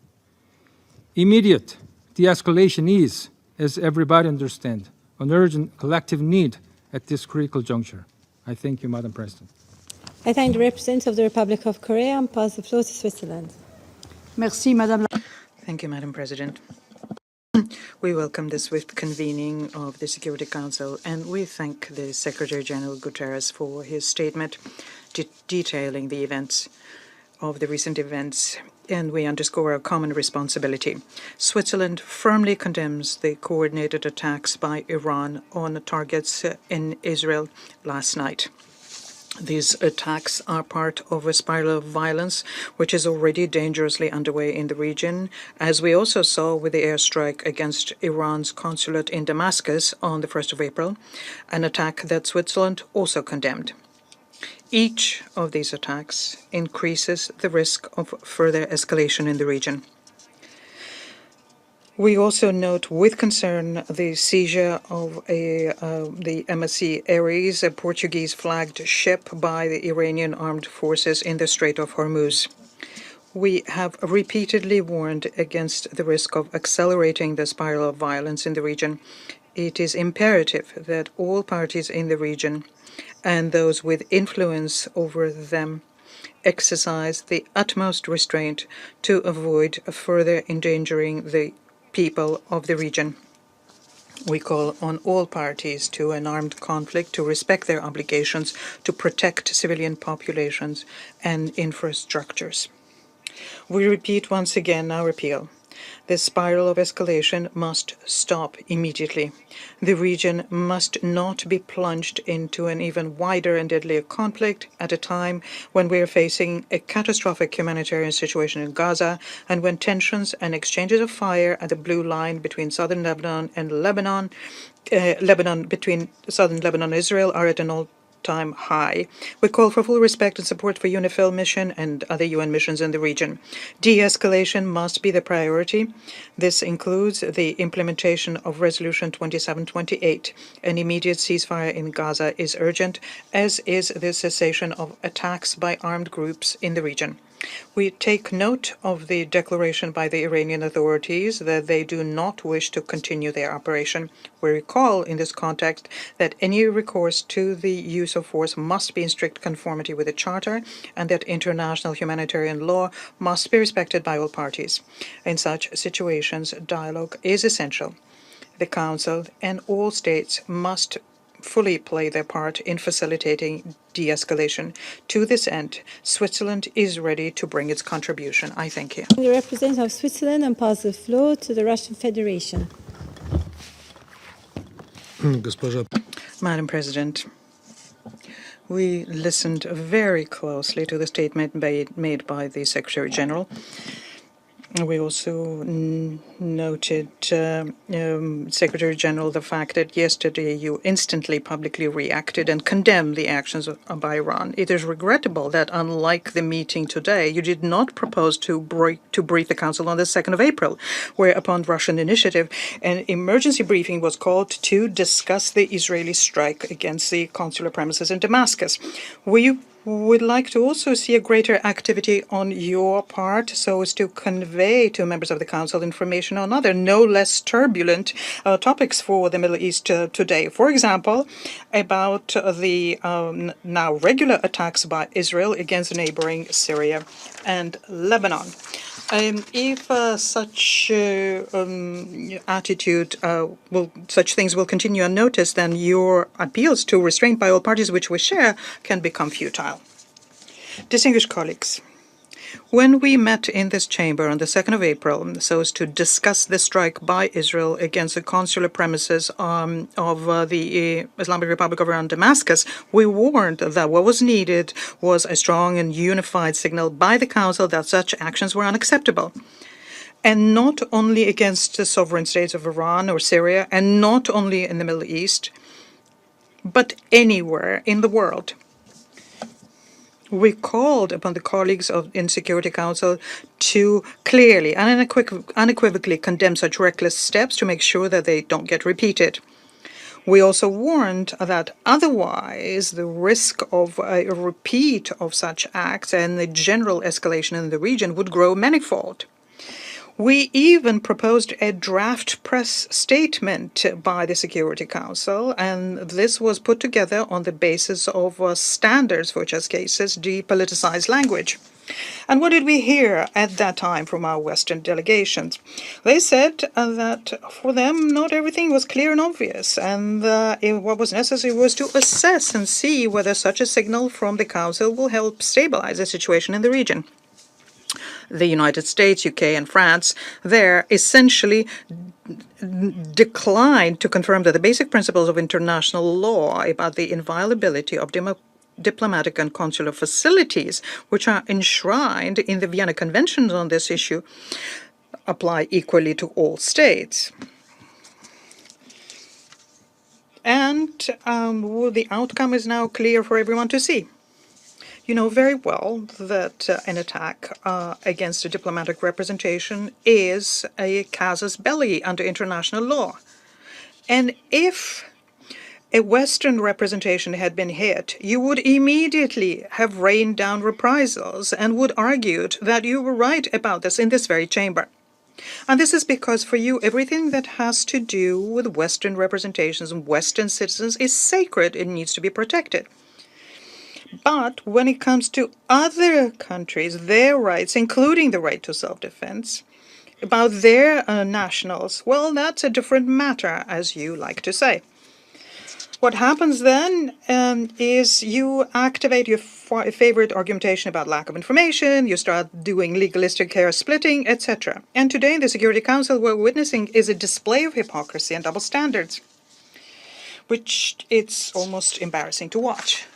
Immediate de-escalation is, as everybody understands, an urgent collective need at this critical juncture. I thank you, Madam President. I thank the representative of the Republic of Korea and pass the floor to Switzerland. Merci, Madame la Thank you, Madam President. We welcome the swift convening of the Security Council, and we thank the Secretary General Guterres for his statement detailing the recent events, and we underscore our common responsibility. Switzerland firmly condemns the coordinated attacks by Iran on targets in Israel last night. These attacks are part of a spiral of violence which is already dangerously underway in the region, as we also saw with the airstrike against Iran's consulate in Damascus on the 1st of April, an attack that Switzerland also condemned. Each of these attacks increases the risk of further escalation in the region. We also note with concern the seizure of the MSC Ares, a Portuguese-flagged ship, by the Iranian armed forces in the Strait of Hormuz. We have repeatedly warned against the risk of accelerating the spiral of violence in the region. It is imperative that all parties in the region and those with influence over them exercise the utmost restraint to avoid further endangering the people of the region. We call on all parties to an armed conflict to respect their obligations to protect civilian populations and infrastructures. We repeat once again our appeal. This spiral of escalation must stop immediately. The region must not be plunged into an even wider and deadlier conflict at a time when we are facing a catastrophic humanitarian situation in Gaza and when tensions and exchanges of fire at the blue line between southern Lebanon and between southern Lebanon and Israel are at an all-time high. We call for full respect and support for UNIFIL mission and other UN missions in the region. De-escalation must be the priority. This includes the implementation of Resolution 2728. An immediate ceasefire in Gaza is urgent, as is the cessation of attacks by armed groups in the region. We take note of the declaration by the Iranian authorities that they do not wish to continue their operation. We recall in this context that any recourse to the use of force must be in strict conformity with the Charter and that international humanitarian law must be respected by all parties. In such situations, dialogue is essential. The Council and all states must fully play their part in facilitating de-escalation. To this end, Switzerland is ready to bring its contribution. I thank you. The representative of Switzerland and pass the floor to the Russian Federation. Madam President, We listened very closely to the statement made by the Secretary General. We also noted, Secretary General, the fact that yesterday you instantly publicly reacted and condemned the actions by Iran. It is regrettable that, unlike the meeting today, you did not propose to brief the Council on the 2nd of April, where, upon Russian initiative, an emergency briefing was called to discuss the Israeli strike against the consular premises in Damascus. We would like to also see a greater activity on your part so as to convey to members of the Council information on other, no less turbulent topics for the Middle East today. For example, about the now regular attacks by Israel against neighboring Syria and Lebanon. If such such things will continue unnoticed, then your appeals to restraint by all parties which we share can become futile. Distinguished colleagues, when we met in this chamber on the 2nd of April so as to discuss the strike by Israel against the consular premises of the Islamic Republic of Iran, Damascus, we warned that what was needed was a strong and unified signal by the Council that such actions were unacceptable. And not only against the sovereign states of Iran or Syria, and not only in the Middle East, but anywhere in the world. We called upon the colleagues in Security Council to clearly and unequivocally condemn such reckless steps to make sure that they don't get repeated. We also warned that otherwise the risk of a repeat of such acts and the general escalation in the region would grow manifold. We even proposed a draft press statement by the Security Council, and this was put together on the basis of standards for such cases, depoliticized language. And what did we hear at that time from our Western delegations? They said that for them not everything was clear and obvious, and what was necessary was to assess and see whether such a signal from the Council will help stabilize the situation in the region. The United States, UK, and France there essentially declined to confirm that the basic principles of international law about the inviolability of diplomatic and consular facilities, which are enshrined in the Vienna Conventions on this issue, apply equally to all states. And the outcome is now clear for everyone to see. You know very well that an attack against a diplomatic representation is a casus belli under international law. And if a Western representation had been hit, you would immediately have rained down reprisals and would argued that you were right about this in this very chamber. And this is because for you, everything that has to do with Western representations and Western citizens is sacred. It needs to be protected. But when it comes to other countries, their rights, including the right to self-defense, about their nationals, well, that's a different matter, as you like to say. What happens then is you activate your favorite argumentation about lack of information, you start doing legalistic hair splitting, etc. And today in the Security Council, what we're witnessing is a display of hypocrisy and double standards, which it's almost embarrassing to watch.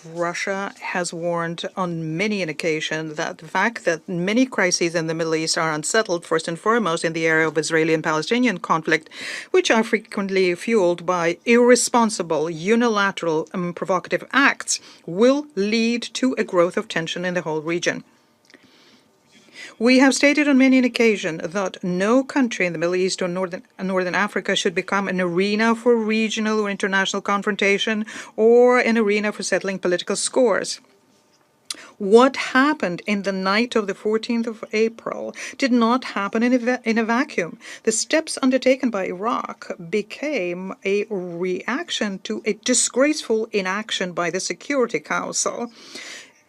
Russia has warned on many an occasion that the fact that many crises in the Middle East are unsettled, first and foremost in the area of Israeli and Palestinian conflict, which are frequently fueled by irresponsible, unilateral, and provocative acts, will lead to a growth of tension in the whole region. We have stated on many an occasion that no country in the Middle East or Northern Africa should become an arena for regional or international confrontation or an arena for settling political scores. What happened in the night of the 14th of April did not happen in a vacuum. The steps undertaken by Iraq became a reaction to a disgraceful inaction by the Security Council.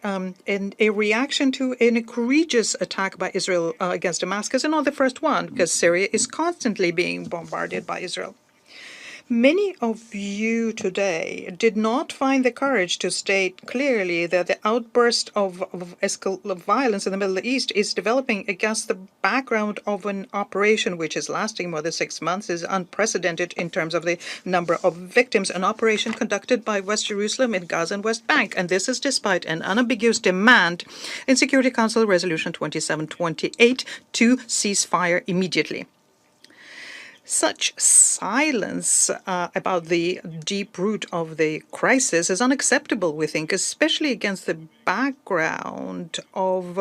And a reaction to an egregious attack by Israel against Damascus, and not the first one, because Syria is constantly being bombarded by Israel. Many of you today did not find the courage to state clearly that the outburst of violence in the Middle East is developing against the background of an operation which is lasting more than 6 months, is unprecedented in terms of the number of victims, an operation conducted by West Jerusalem in Gaza and West Bank. And this is despite an unambiguous demand in Security Council Resolution 2728 to cease fire immediately. Such silence about the deep root of the crisis is unacceptable, we think, especially against the background of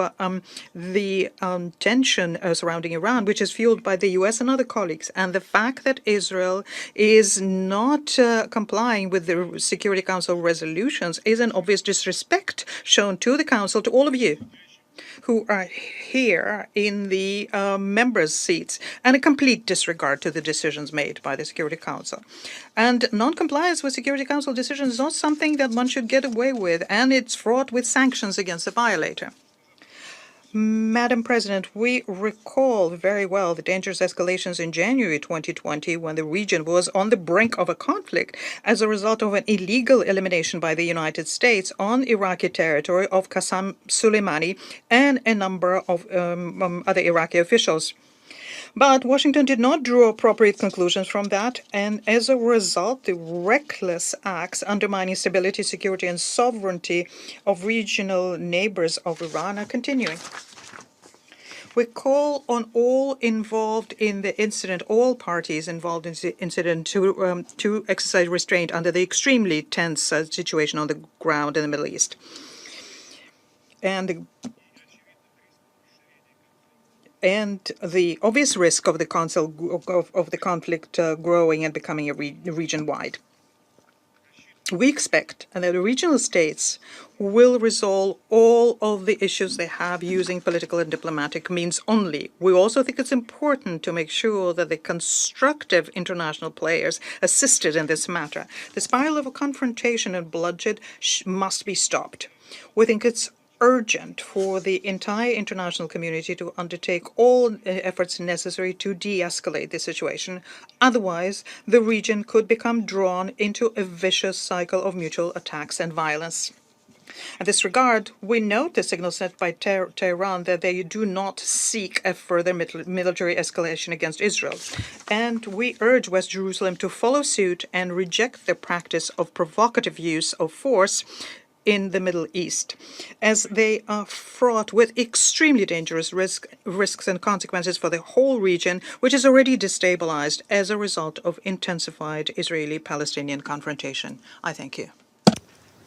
the tension surrounding Iran, which is fueled by the US and other colleagues, and the fact that Israel is not complying with the Security Council resolutions is an obvious disrespect shown to the Council, to all of you who are here in the members' seats, and a complete disregard to the decisions made by the Security Council. And non-compliance with Security Council decisions is not something that one should get away with, and it's fraught with sanctions against the violator. Madam President, we recall very well the dangerous escalations in January 2020 when the region was on the brink of a conflict as a result of an illegal elimination by the United States on Iraqi territory of Qasem Soleimani and a number of other Iraqi officials. But Washington did not draw appropriate conclusions from that, and as a result, the reckless acts undermining stability, security, and sovereignty of regional neighbors of Iran are continuing. We call on all involved in the incident, all parties involved in the incident, to exercise restraint under the extremely tense situation on the ground in the Middle East. And the obvious risk of the conflict growing and becoming region-wide. We expect that the regional states will resolve all of the issues they have using political and diplomatic means only. We also think it's important to make sure that the constructive international players assisted in this matter. The spiral of confrontation and bloodshed must be stopped. We think it's urgent for the entire international community to undertake all efforts necessary to de-escalate the situation. Otherwise, the region could become drawn into a vicious cycle of mutual attacks and violence. In this regard, we note the signal set by Tehran that they do not seek a further military escalation against Israel. And we urge West Jerusalem to follow suit and reject the practice of provocative use of force in the Middle East, as they are fraught with extremely dangerous risks and consequences for the whole region, which is already destabilized as a result of intensified Israeli-Palestinian confrontation. I thank you.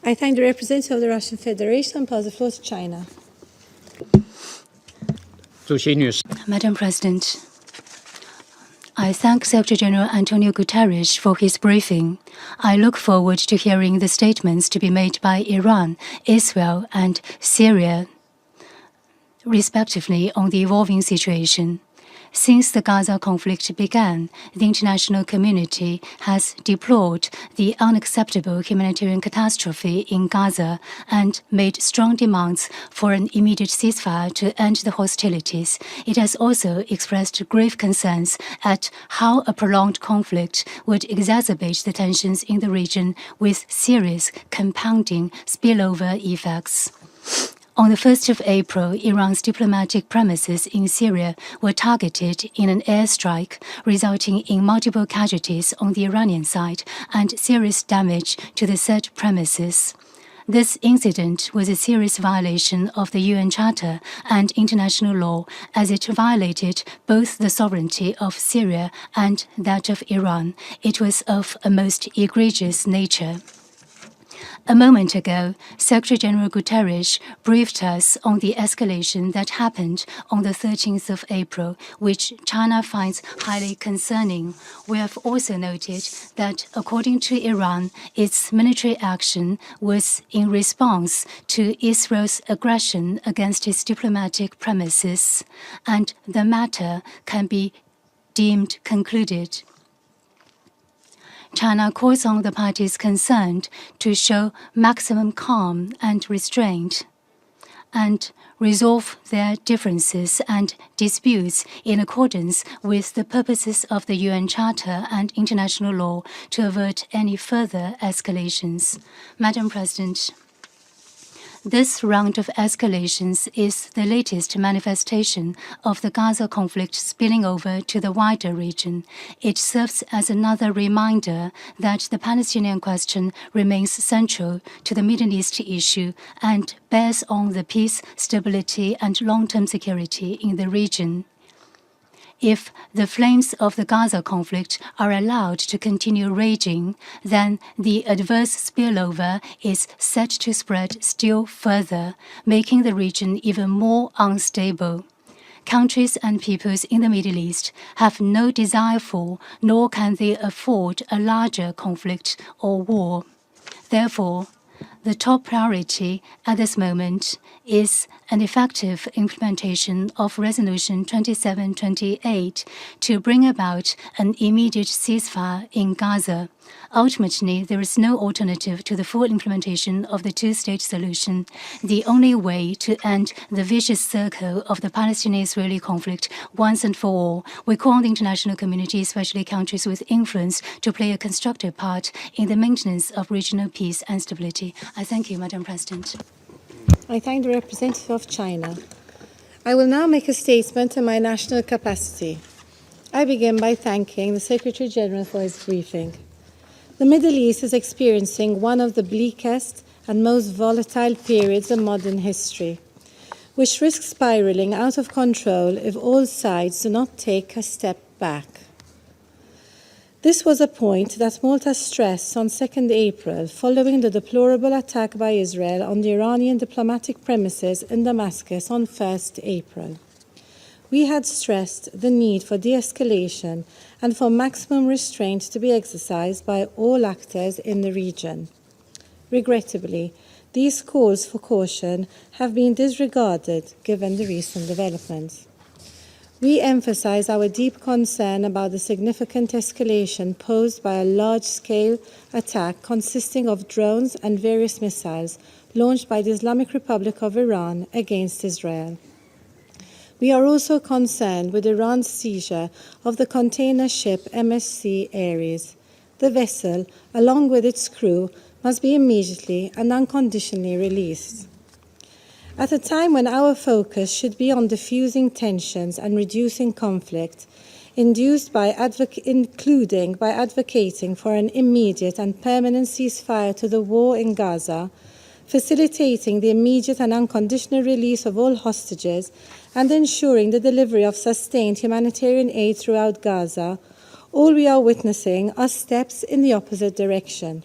I thank the representative of the Russian Federation and pass the floor to China. Madam President, I thank Secretary General Antonio Guterres for his briefing. I look forward to hearing the statements to be made by Iran, Israel, and Syria, respectively, on the evolving situation. Since the Gaza conflict began, the international community has deplored the unacceptable humanitarian catastrophe in Gaza and made strong demands for an immediate ceasefire to end the hostilities. It has also expressed grave concerns at how a prolonged conflict would exacerbate the tensions in the region with serious compounding spillover effects. On the 1st of April, Iran's diplomatic premises in Syria were targeted in an airstrike, resulting in multiple casualties on the Iranian side and serious damage to the said premises. This incident was a serious violation of the UN Charter and international law, as it violated both the sovereignty of Syria and that of Iran. It was of a most egregious nature. A moment ago, Secretary General Guterres briefed us on the escalation that happened on the 13th of April, which China finds highly concerning. We have also noted that, according to Iran, its military action was in response to Israel's aggression against its diplomatic premises, and the matter can be deemed concluded. China calls on the parties concerned to show maximum calm and restraint and resolve their differences and disputes in accordance with the purposes of the UN Charter and international law to avert any further escalations. Madam President, this round of escalations is the latest manifestation of the Gaza conflict spilling over to the wider region. It serves as another reminder that the Palestinian question remains central to the Middle East issue and bears on the peace, stability, and long-term security in the region. If the flames of the Gaza conflict are allowed to continue raging, then the adverse spillover is set to spread still further, making the region even more unstable. Countries and peoples in the Middle East have no desire for, nor can they afford, a larger conflict or war. Therefore, the top priority at this moment is an effective implementation of Resolution 2728 to bring about an immediate ceasefire in Gaza. Ultimately, there is no alternative to the full implementation of the two-state solution. The only way to end the vicious circle of the Palestinian-Israeli conflict once and for all. We call on the international community, especially countries with influence, to play a constructive part in the maintenance of regional peace and stability. I thank you, Madam President. I thank the representative of China. I will now make a statement in my national capacity. I begin by thanking the Secretary General for his briefing. The Middle East is experiencing one of the bleakest and most volatile periods in modern history, which risks spiraling out of control if all sides do not take a step back. This was a point that Malta stressed on 2nd April following the deplorable attack by Israel on the Iranian diplomatic premises in Damascus on 1st April. We had stressed the need for de-escalation and for maximum restraint to be exercised by all actors in the region. Regrettably, these calls for caution have been disregarded given the recent developments. We emphasize our deep concern about the significant escalation posed by a large-scale attack consisting of drones and various missiles launched by the Islamic Republic of Iran against Israel. We are also concerned with Iran's seizure of the container ship MSC Ares. The vessel, along with its crew, must be immediately and unconditionally released. At a time when our focus should be on diffusing tensions and reducing conflict, including by advocating for an immediate and permanent ceasefire to the war in Gaza, facilitating the immediate and unconditional release of all hostages, and ensuring the delivery of sustained humanitarian aid throughout Gaza, all we are witnessing are steps in the opposite direction.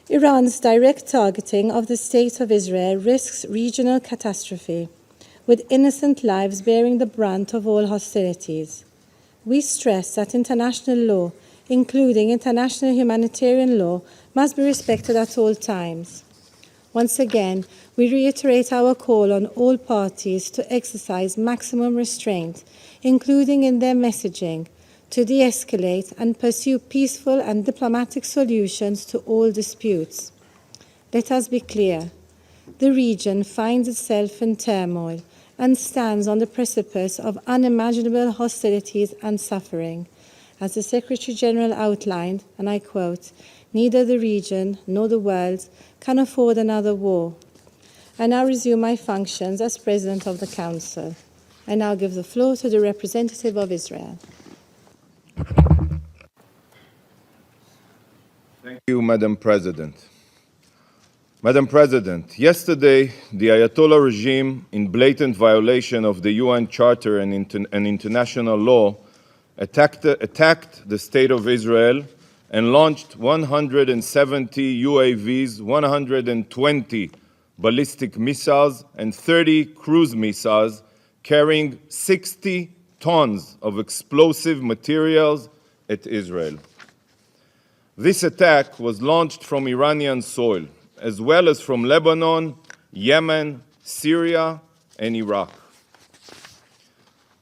Iran's direct targeting of the State of Israel risks regional catastrophe, with innocent lives bearing the brunt of all hostilities. We stress that international law, including international humanitarian law, must be respected at all times. Once again, we reiterate our call on all parties to exercise maximum restraint, including in their messaging, to de-escalate and pursue peaceful and diplomatic solutions to all disputes. Let us be clear. The region finds itself in turmoil and stands on the precipice of unimaginable hostilities and suffering. As the Secretary General outlined, and I quote, "Neither the region nor the world can afford another war." I now resume my functions as President of the Council. I now give the floor to the representative of Israel. Thank you, Madam President. Madam President, yesterday, the Ayatollah regime, in blatant violation of the UN Charter and international law, attacked the State of Israel and launched 170 UAVs, 120 ballistic missiles, and 30 cruise missiles carrying 60 tons of explosive materials at Israel. This attack was launched from Iranian soil, as well as from Lebanon, Yemen, Syria, and Iraq.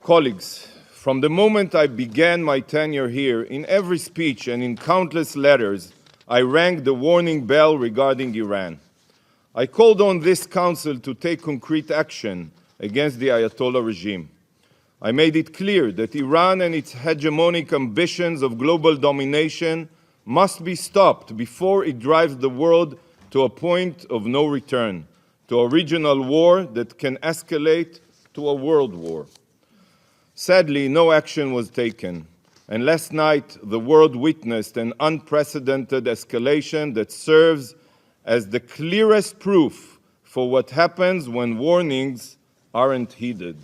Colleagues, from the moment I began my tenure here, in every speech and in countless letters, I rang the warning bell regarding Iran. I called on this Council to take concrete action against the Ayatollah regime. I made it clear that Iran and its hegemonic ambitions of global domination must be stopped before it drives the world to a point of no return, to a regional war that can escalate to a world war. Sadly, no action was taken, and last night the world witnessed an unprecedented escalation that serves as the clearest proof for what happens when warnings aren't heeded.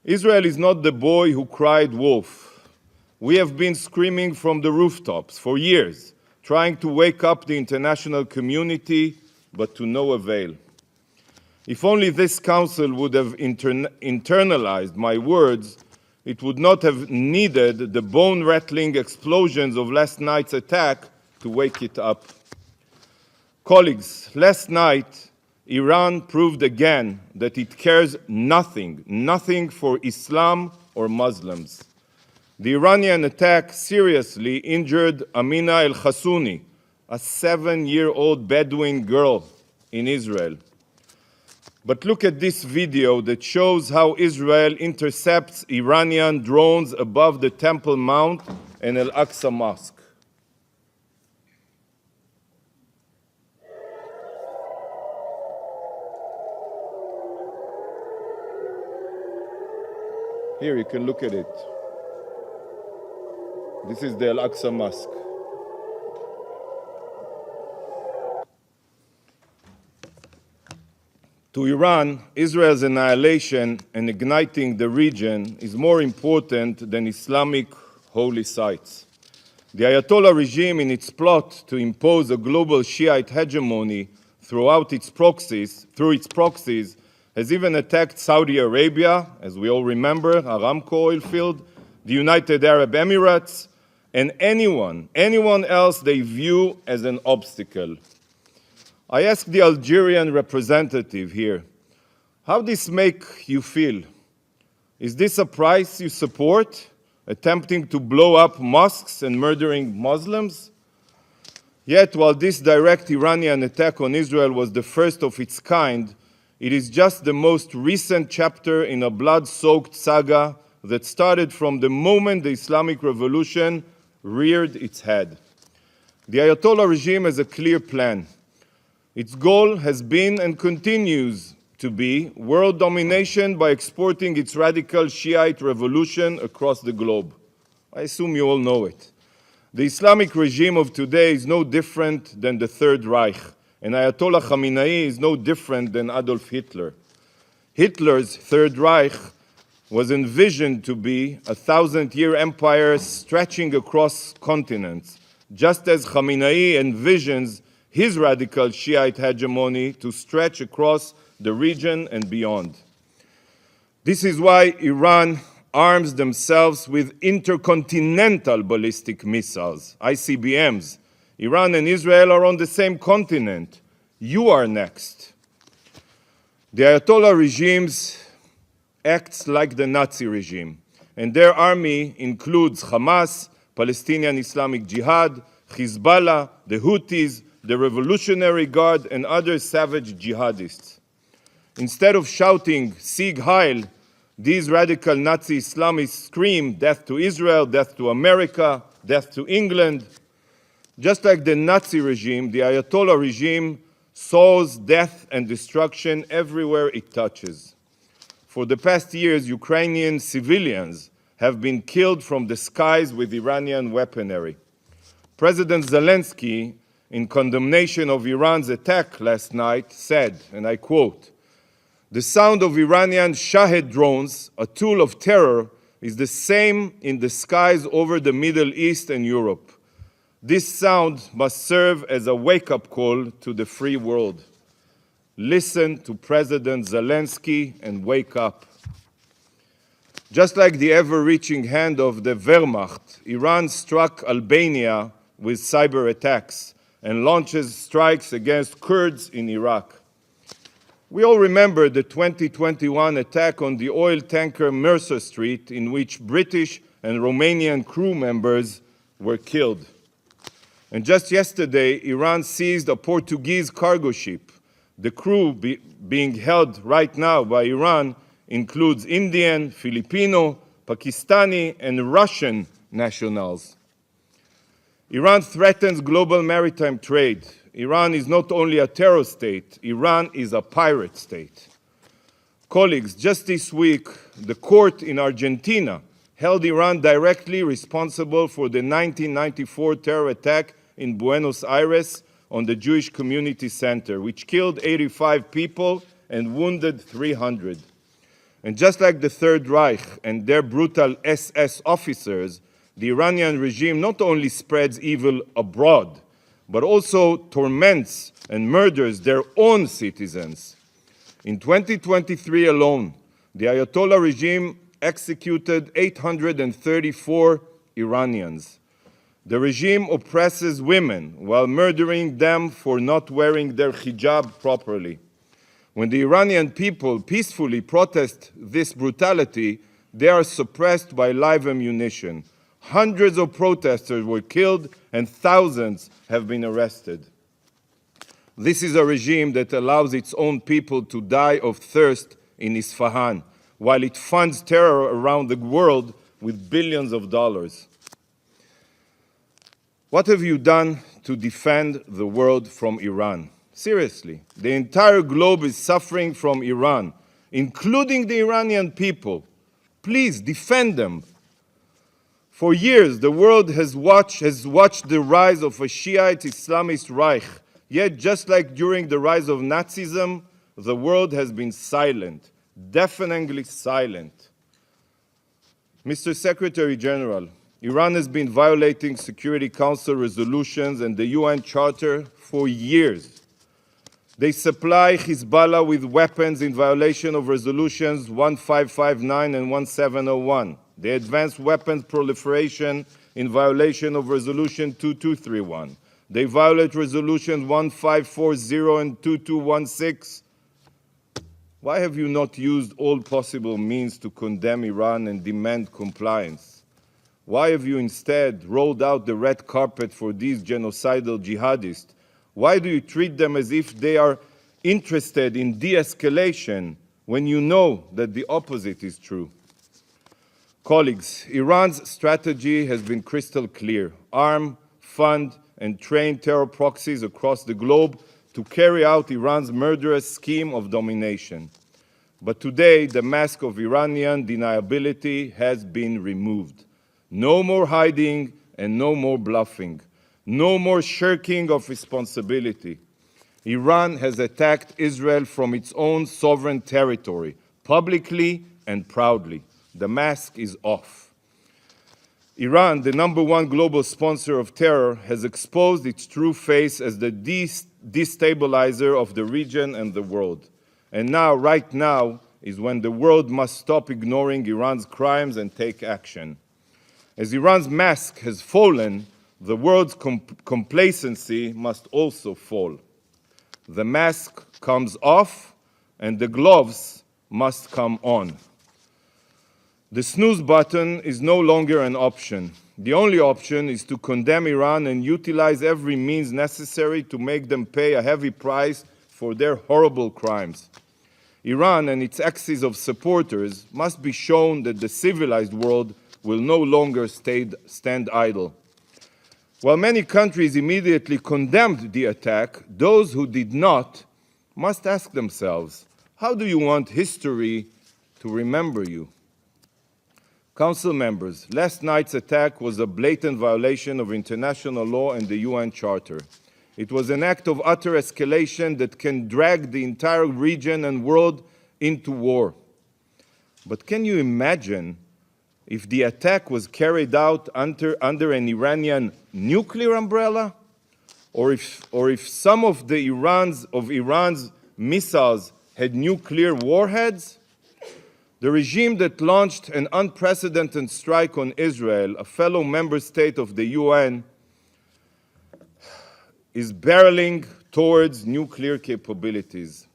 Israel is not the boy who cried wolf. We have been screaming from the rooftops for years, trying to wake up the international community, but to no avail. If only this Council would have internalized my words, it would not have needed the bone-rattling explosions of last night's attack to wake it up. Colleagues, last night, Iran proved again that it cares nothing for Islam or Muslims. The Iranian attack seriously injured Amina al-Khassouni, a 7-year-old Bedouin girl in Israel. But look at this video that shows how Israel intercepts Iranian drones above the Temple Mount and Al-Aqsa Mosque. Here, you can look at it. This is the Al-Aqsa Mosque. To Iran, Israel's annihilation and igniting the region is more important than Islamic holy sites. The Ayatollah regime, in its plot to impose a global Shiite hegemony through its proxies, has even attacked Saudi Arabia, as we all remember, Aramco oil field, the United Arab Emirates, and anyone else they view as an obstacle. I asked the Algerian representative here, how does this make you feel? Is this a price you support, attempting to blow up mosques and murdering Muslims? Yet, while this direct Iranian attack on Israel was the first of its kind, it is just the most recent chapter in a blood-soaked saga that started from the moment the Islamic Revolution reared its head. The Ayatollah regime has a clear plan. Its goal has been and continues to be world domination by exporting its radical Shiite revolution across the globe. I assume you all know it. The Islamic regime of today is no different than the Third Reich, and Ayatollah Khamenei is no different than Adolf Hitler. Hitler's Third Reich was envisioned to be a 1,000-year empire stretching across continents, just as Khamenei envisions his radical Shiite hegemony to stretch across the region and beyond. This is why Iran arms themselves with intercontinental ballistic missiles, ICBMs. Iran and Israel are on the same continent. You are next. The Ayatollah regimes acts like the Nazi regime, and their army includes Hamas, Palestinian Islamic Jihad, Hezbollah, the Houthis, the Revolutionary Guard, and other savage jihadists. Instead of shouting, Sieg Heil, these radical Nazi Islamists scream, death to Israel, death to America, death to England. Just like the Nazi regime, the Ayatollah regime sows death and destruction everywhere it touches. For the past years, Ukrainian civilians have been killed from the skies with Iranian weaponry. President Zelensky, in condemnation of Iran's attack last night, said, and I quote, "The sound of Iranian Shahed drones, a tool of terror, is the same in the skies over the Middle East and Europe. This sound must serve as a wake-up call to the free world. Listen to President Zelensky and wake up." Just like the ever-reaching hand of the Wehrmacht, Iran struck Albania with cyber attacks and launches strikes against Kurds in Iraq. We all remember the 2021 attack on the oil tanker Mercer Street, in which British and Romanian crew members were killed. And just yesterday, Iran seized a Portuguese cargo ship The crew being held right now by Iran includes Indian, Filipino, Pakistani, and Russian nationals. Iran threatens global maritime trade. Iran is not only a terror state, Iran is a pirate state. Colleagues, just this week, the court in Argentina held Iran directly responsible for the 1994 terror attack in Buenos Aires on the Jewish Community Center, which killed 85 people and wounded 300. And just like the Third Reich and their brutal SS officers, the Iranian regime not only spreads evil abroad, but also torments and murders their own citizens. In 2023 alone, the Ayatollah regime executed 834 Iranians. The regime oppresses women while murdering them for not wearing their hijab properly. When the Iranian people peacefully protest this brutality, they are suppressed by live ammunition. Hundreds of protesters were killed and thousands have been arrested. This is a regime that allows its own people to die of thirst in Isfahan, while it funds terror around the world with billions of dollars. What have you done to defend the world from Iran? Seriously, the entire globe is suffering from Iran, including the Iranian people. Please defend them. For years, the world has watched the rise of a Shiite Islamist Reich. Yet, just like during the rise of Nazism, the world has been silent, deafeningly silent. Mr. Secretary General, Iran has been violating Security Council resolutions and the UN Charter for years. They supply Hezbollah with weapons in violation of resolutions 1559 and 1701. They advance weapons proliferation in violation of resolution 2231. They violate resolutions 1540 and 2216. Why have you not used all possible means to condemn Iran and demand compliance? Why have you instead rolled out the red carpet for these genocidal jihadists? Why do you treat them as if they are interested in de-escalation when you know that the opposite is true? Colleagues, Iran's strategy has been crystal clear: arm, fund, and train terror proxies across the globe to carry out Iran's murderous scheme of domination. But today, the mask of Iranian deniability has been removed. No more hiding and no more bluffing. No more shirking of responsibility. Iran has attacked Israel from its own sovereign territory, publicly and proudly. The mask is off. Iran, the #1 global sponsor of terror, has exposed its true face as the destabilizer of the region and the world. And now, right now, is when the world must stop ignoring Iran's crimes and take action. As Iran's mask has fallen, the world's complacency must also fall. The mask comes off, and the gloves must come on. The snooze button is no longer an option. The only option is to condemn Iran and utilize every means necessary to make them pay a heavy price for their horrible crimes. Iran and its axis of supporters must be shown that the civilized world will no longer stand idle. While many countries immediately condemned the attack, those who did not must ask themselves, how do you want history to remember you? Council members, last night's attack was a blatant violation of international law and the UN Charter. It was an act of utter escalation that can drag the entire region and world into war. But can you imagine if the attack was carried out under an Iranian nuclear umbrella? Or if some of Iran's missiles had nuclear warheads? The regime that launched an unprecedented strike on Israel, a fellow member state of the UN, is barreling towards nuclear capabilities.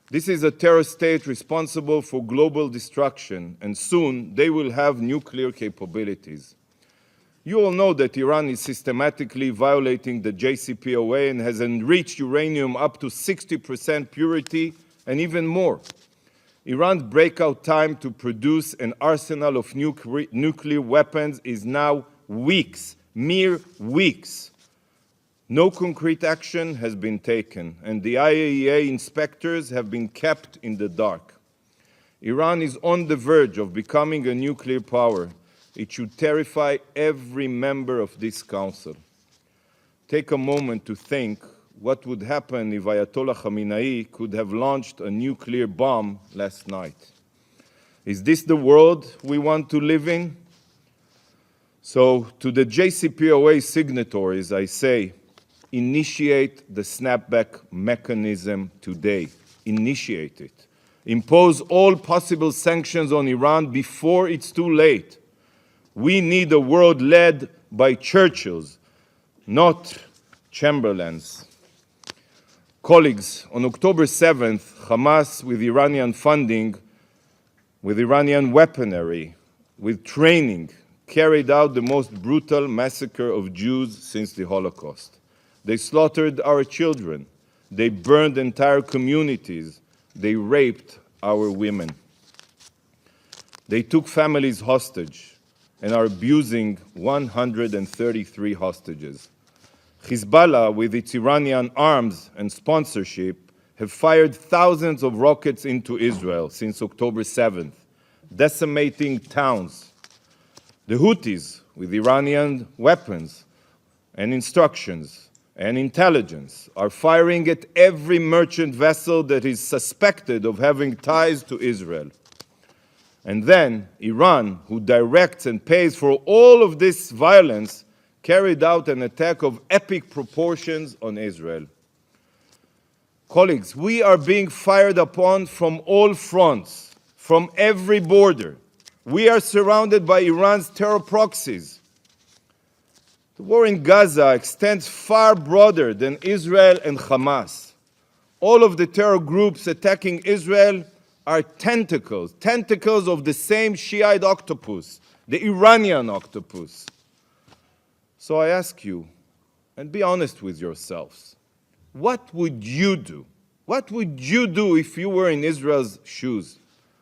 This is a terror state responsible for global destruction, and soon they will have nuclear capabilities. You all know that Iran is systematically violating the JCPOA and has enriched uranium up to 60% purity and even more. Iran's breakout time to produce an arsenal of nuclear weapons is now weeks, mere weeks. No concrete action has been taken, and the IAEA inspectors have been kept in the dark. Iran is on the verge of becoming a nuclear power. It should terrify every member of this council. Take a moment to think what would happen if Ayatollah Khamenei could have launched a nuclear bomb last night. Is this the world we want to live in? So, to the JCPOA signatories, I say, initiate the snapback mechanism today. Initiate it. Impose all possible sanctions on Iran before it's too late. We need a world led by Churchills, not Chamberlains. Colleagues, on October 7th, Hamas, with Iranian funding, with Iranian weaponry, with training, carried out the most brutal massacre of Jews since the Holocaust. They slaughtered our children. They burned entire communities. They raped our women. They took families hostage and are abusing 133 hostages. Hezbollah, with its Iranian arms and sponsorship, have fired thousands of rockets into Israel since October 7th, decimating towns. The Houthis, with Iranian weapons and instructions and intelligence, are firing at every merchant vessel that is suspected of having ties to Israel. And then Iran, who directs and pays for all of this violence, carried out an attack of epic proportions on Israel. Colleagues, we are being fired upon from all fronts, from every border. We are surrounded by Iran's terror proxies. The war in Gaza extends far broader than Israel and Hamas. All of the terror groups attacking Israel are tentacles of the same Shiite octopus, the Iranian octopus. So I ask you, and be honest with yourselves, what would you do? What would you do if you were in Israel's shoes?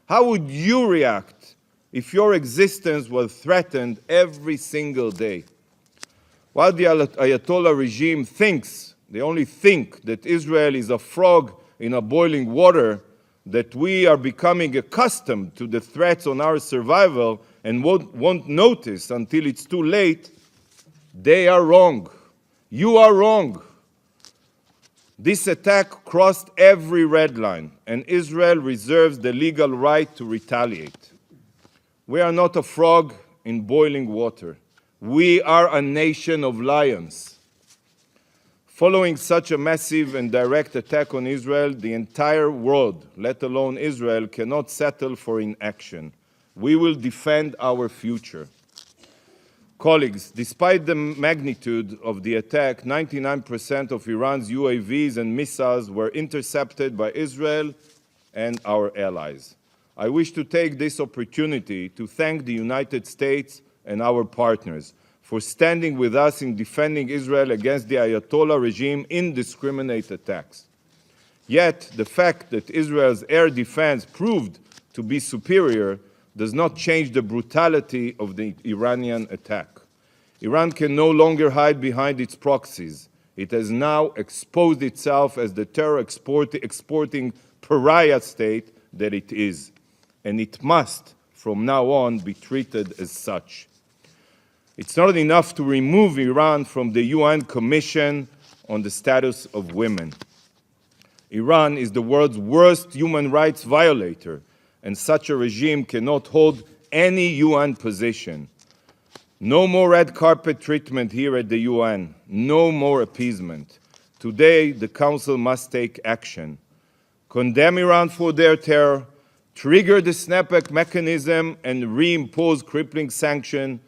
How would you react if your existence was threatened every single day? While the Ayatollah regime thinks, they only think, that Israel is a frog in a boiling water, that we are becoming accustomed to the threats on our survival and won't notice until it's too late, they are wrong. You are wrong. This attack crossed every red line, and Israel reserves the legal right to retaliate. We are not a frog in boiling water. We are a nation of lions. Following such a massive and direct attack on Israel, the entire world, let alone Israel, cannot settle for inaction. We will defend our future. Colleagues, despite the magnitude of the attack, 99% of Iran's UAVs and missiles were intercepted by Israel and our allies. I wish to take this opportunity to thank the United States and our partners for standing with us in defending Israel against the Ayatollah regime indiscriminate attacks. Yet, the fact that Israel's air defense proved to be superior does not change the brutality of the Iranian attack. Iran can no longer hide behind its proxies. It has now exposed itself as the terror exporting pariah state that it is, and it must, from now on, be treated as such. It's not enough to remove Iran from the UN Commission on the Status of Women. Iran is the world's worst human rights violator, and such a regime cannot hold any UN position. No more red carpet treatment here at the UN. No more appeasement. Today, the Council must take action. Condemn Iran for their terror, trigger the snapback mechanism and reimpose crippling sanction,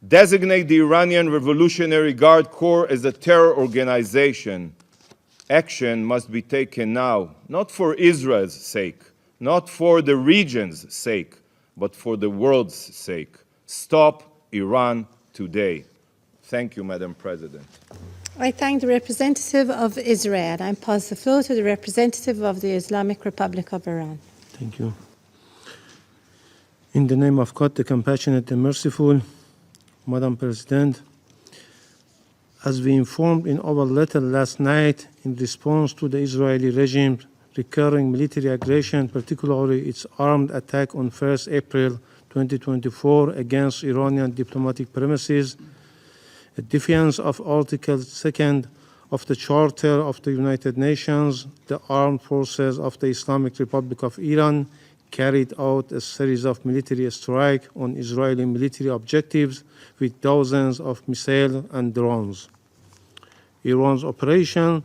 designate the Iranian Revolutionary Guard Corps as a terror organization. Action must be taken now, not for Israel's sake, not for the region's sake, but for the world's sake. Stop Iran today. Thank you, Madam President. I thank the representative of Israel. I pass the floor to the representative of the Islamic Republic of Iran. Thank you. In the name of God, the compassionate and merciful, Madam President, as we informed in our letter last night in response to the Israeli regime's recurring military aggression, particularly its armed attack on 1st April 2024 against Iranian diplomatic premises, a defiance of Article 2 of the Charter of the United Nations, the armed forces of the Islamic Republic of Iran carried out a series of military strikes on Israeli military objectives with dozens of missiles and drones. Iran's operation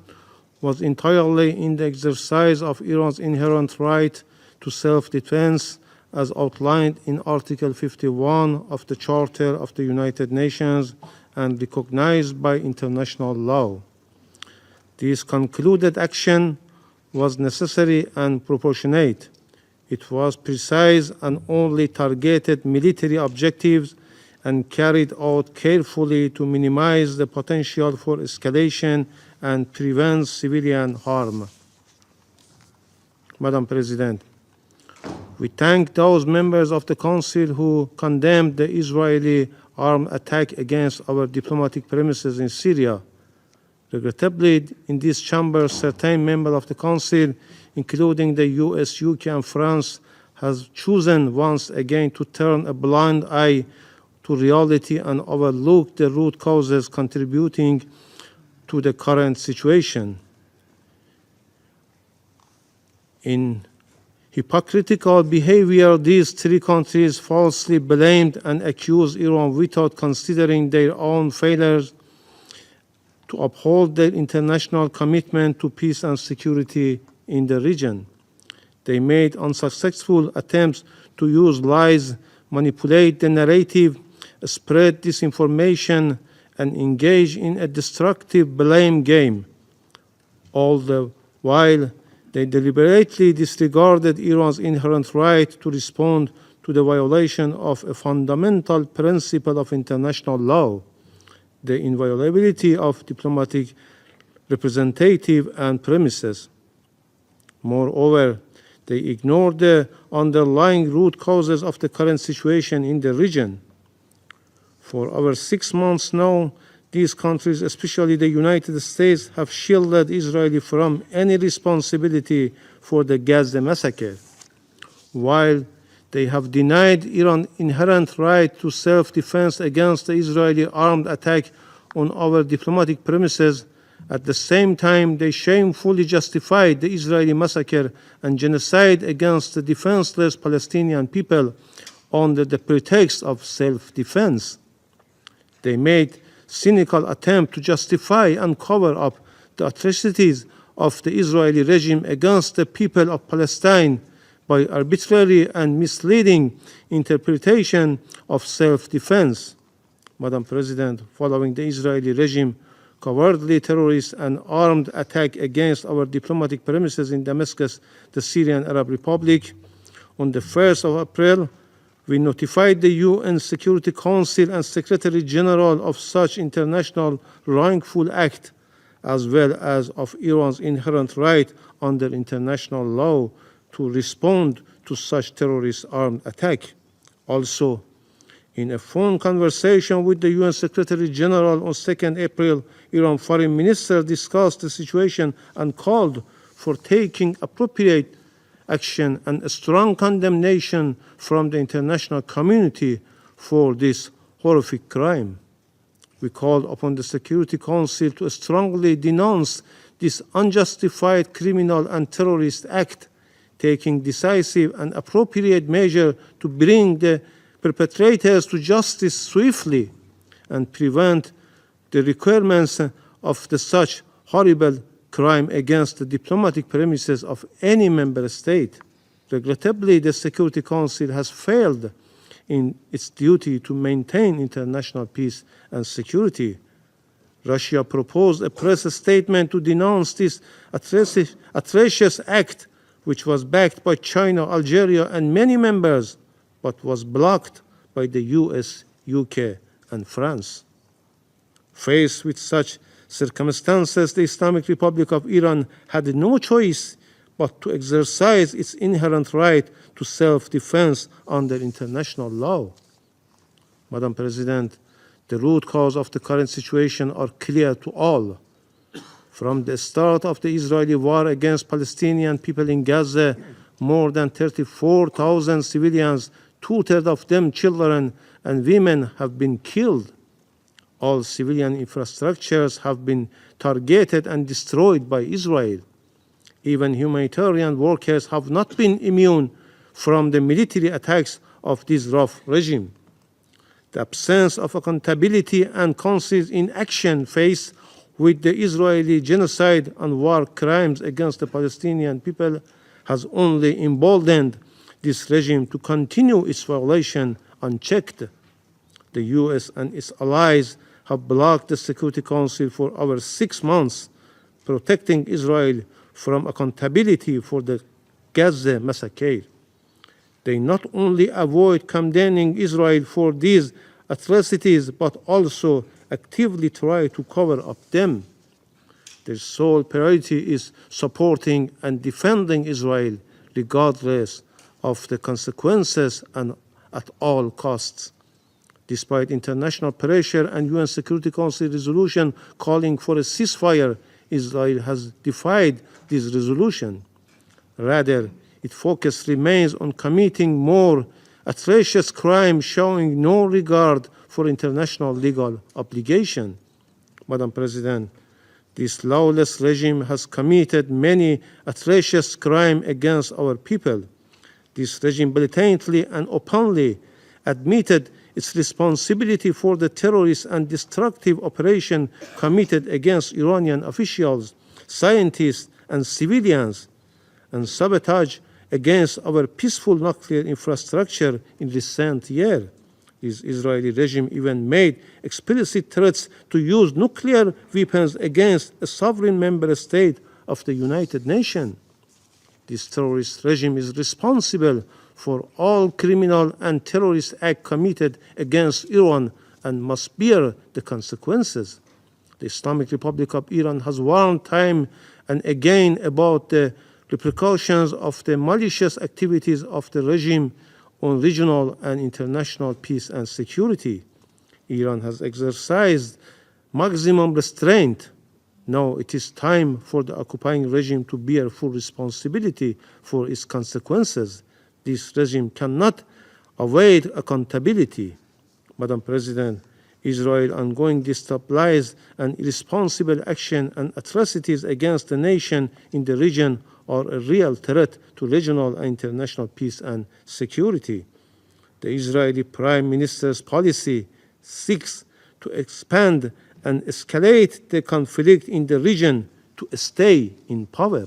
was entirely in the exercise of Iran's inherent right to self-defense as outlined in Article 51 of the Charter of the United Nations and recognized by international law. This concluded action was necessary and proportionate. It was precise and only targeted military objectives and carried out carefully to minimize the potential for escalation and prevent civilian harm. Madam President, we thank those members of the Council who condemned the Israeli armed attack against our diplomatic premises in Syria. Regrettably, in this chamber, certain members of the Council, including the US, UK, and France, has chosen once again to turn a blind eye to reality and overlook the root causes contributing to the current situation. In hypocritical behavior, these three countries falsely blamed and accused Iran without considering their own failures to uphold their international commitment to peace and security in the region. They made unsuccessful attempts to use lies, manipulate the narrative, spread disinformation, and engage in a destructive blame game. All the while, they deliberately disregarded Iran's inherent right to respond to the violation of a fundamental principle of international law, the inviolability of diplomatic representative and premises. Moreover, they ignored the underlying root causes of the current situation in the region. For over 6 months now, these countries, especially the United States, have shielded Israel from any responsibility for the Gaza massacre, while they have denied Iran inherent right to self-defense against the Israeli armed attack on our diplomatic premises. At the same time, they shamefully justified the Israeli massacre and genocide against the defenseless Palestinian people under the pretext of self-defense. They made cynical attempt to justify and cover up the atrocities of the Israeli regime against the people of Palestine by arbitrary and misleading interpretation of self-defense. Madam President, following the Israeli regime cowardly terrorist and armed attack against our diplomatic premises in Damascus, the Syrian Arab Republic, on the 1st of April, we notified the UN Security Council and Secretary General of such international wrongful act, as well as of Iran's inherent right under international law to respond to such terrorist armed attack. Also, in a phone conversation with the UN Secretary General on 2nd April, Iran Foreign Minister discussed the situation and called for taking appropriate action and a strong condemnation from the international community for this horrific crime. We called upon the Security Council to strongly denounce this unjustified criminal and terrorist act, taking decisive and appropriate measures to bring the perpetrators to justice swiftly and prevent the recurrence of such horrible crime against the diplomatic premises of any member state. Regrettably, the Security Council has failed in its duty to maintain international peace and security. Russia proposed a press statement to denounce this atrocious act, which was backed by China, Algeria, and many members, but was blocked by the US, UK, and France. Faced with such circumstances, the Islamic Republic of Iran had no choice but to exercise its inherent right to self-defense under international law. Madam President, the root cause of the current situation are clear to all. From the start of the Israeli war against Palestinian people in Gaza, more than 34,000 civilians, two-thirds of them children and women, have been killed. All civilian infrastructures have been targeted and destroyed by Israel. Even humanitarian workers have not been immune from the military attacks of this rough regime. The absence of accountability and conscious inaction faced with the Israeli genocide and war crimes against the Palestinian people has only emboldened this regime to continue its violation unchecked. The US and its allies have blocked the Security Council for over 6 months, protecting Israel from accountability for the Gaza massacre. They not only avoid condemning Israel for these atrocities, but also actively try to cover up them. Their sole priority is supporting and defending Israel, regardless of the consequences and at all costs. Despite international pressure and UN Security Council resolution calling for a ceasefire, Israel has defied this resolution. Rather, its focus remains on committing more atrocious crimes, showing no regard for international legal obligation. Madam President, this lawless regime has committed many atrocious crimes against our people. This regime blatantly and openly admitted its responsibility for the terrorist and destructive operation committed against Iranian officials, scientists, and civilians, and sabotage against our peaceful nuclear infrastructure in recent years. This Israeli regime even made explicit threats to use nuclear weapons against a sovereign member state of the United Nations. This terrorist regime is responsible for all criminal and terrorist acts committed against Iran and must bear the consequences. The Islamic Republic of Iran has warned time and again about the repercussions of the malicious activities of the regime on regional and international peace and security. Iran has exercised maximum restraint. Now it is time for the occupying regime to bear full responsibility for its consequences. This regime cannot avoid accountability. Madam President, Israel's ongoing destabilized and irresponsible action and atrocities against the nation in the region are a real threat to regional and international peace and security. The Israeli Prime Minister's policy seeks to expand and escalate the conflict in the region to stay in power.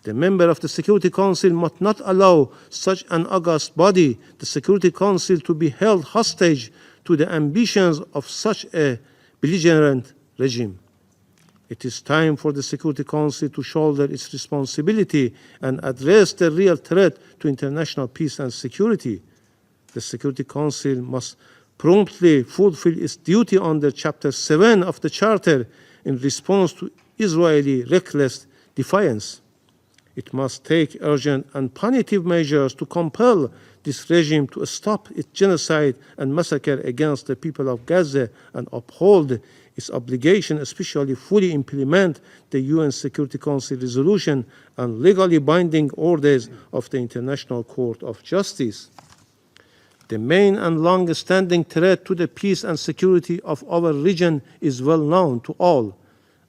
The member of the Security Council must not allow such an august body, the Security Council, to be held hostage to the ambitions of such a belligerent regime. It is time for the Security Council to shoulder its responsibility and address the real threat to international peace and security. The Security Council must promptly fulfill its duty under Chapter 7 of the Charter in response to Israeli reckless defiance. It must take urgent and punitive measures to compel this regime to stop its genocide and massacre against the people of Gaza and uphold its obligation, especially fully implement the UN Security Council resolution and legally binding orders of the International Court of Justice. The main and long-standing threat to the peace and security of our region is well known to all,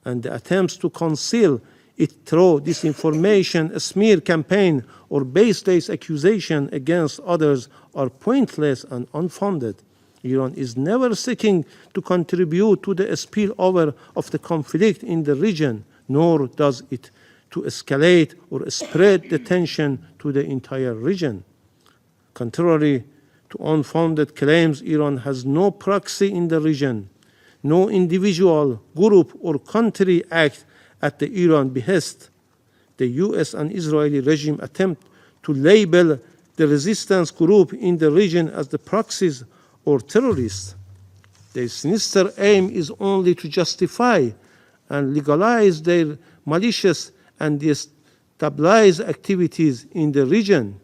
and the attempts to conceal it through disinformation, a smear campaign, or baseless accusation against others are pointless and unfounded. Iran is never seeking to contribute to the spillover of the conflict in the region, nor does it to escalate or spread the tension to the entire region. Contrary to unfounded claims, Iran has no proxy in the region. No individual, group, or country act at the Iran behest. The US and Israeli regime attempt to label the resistance group in the region as the proxies or terrorists. Their sinister aim is only to justify and legalize their malicious and destabilize activities in the region.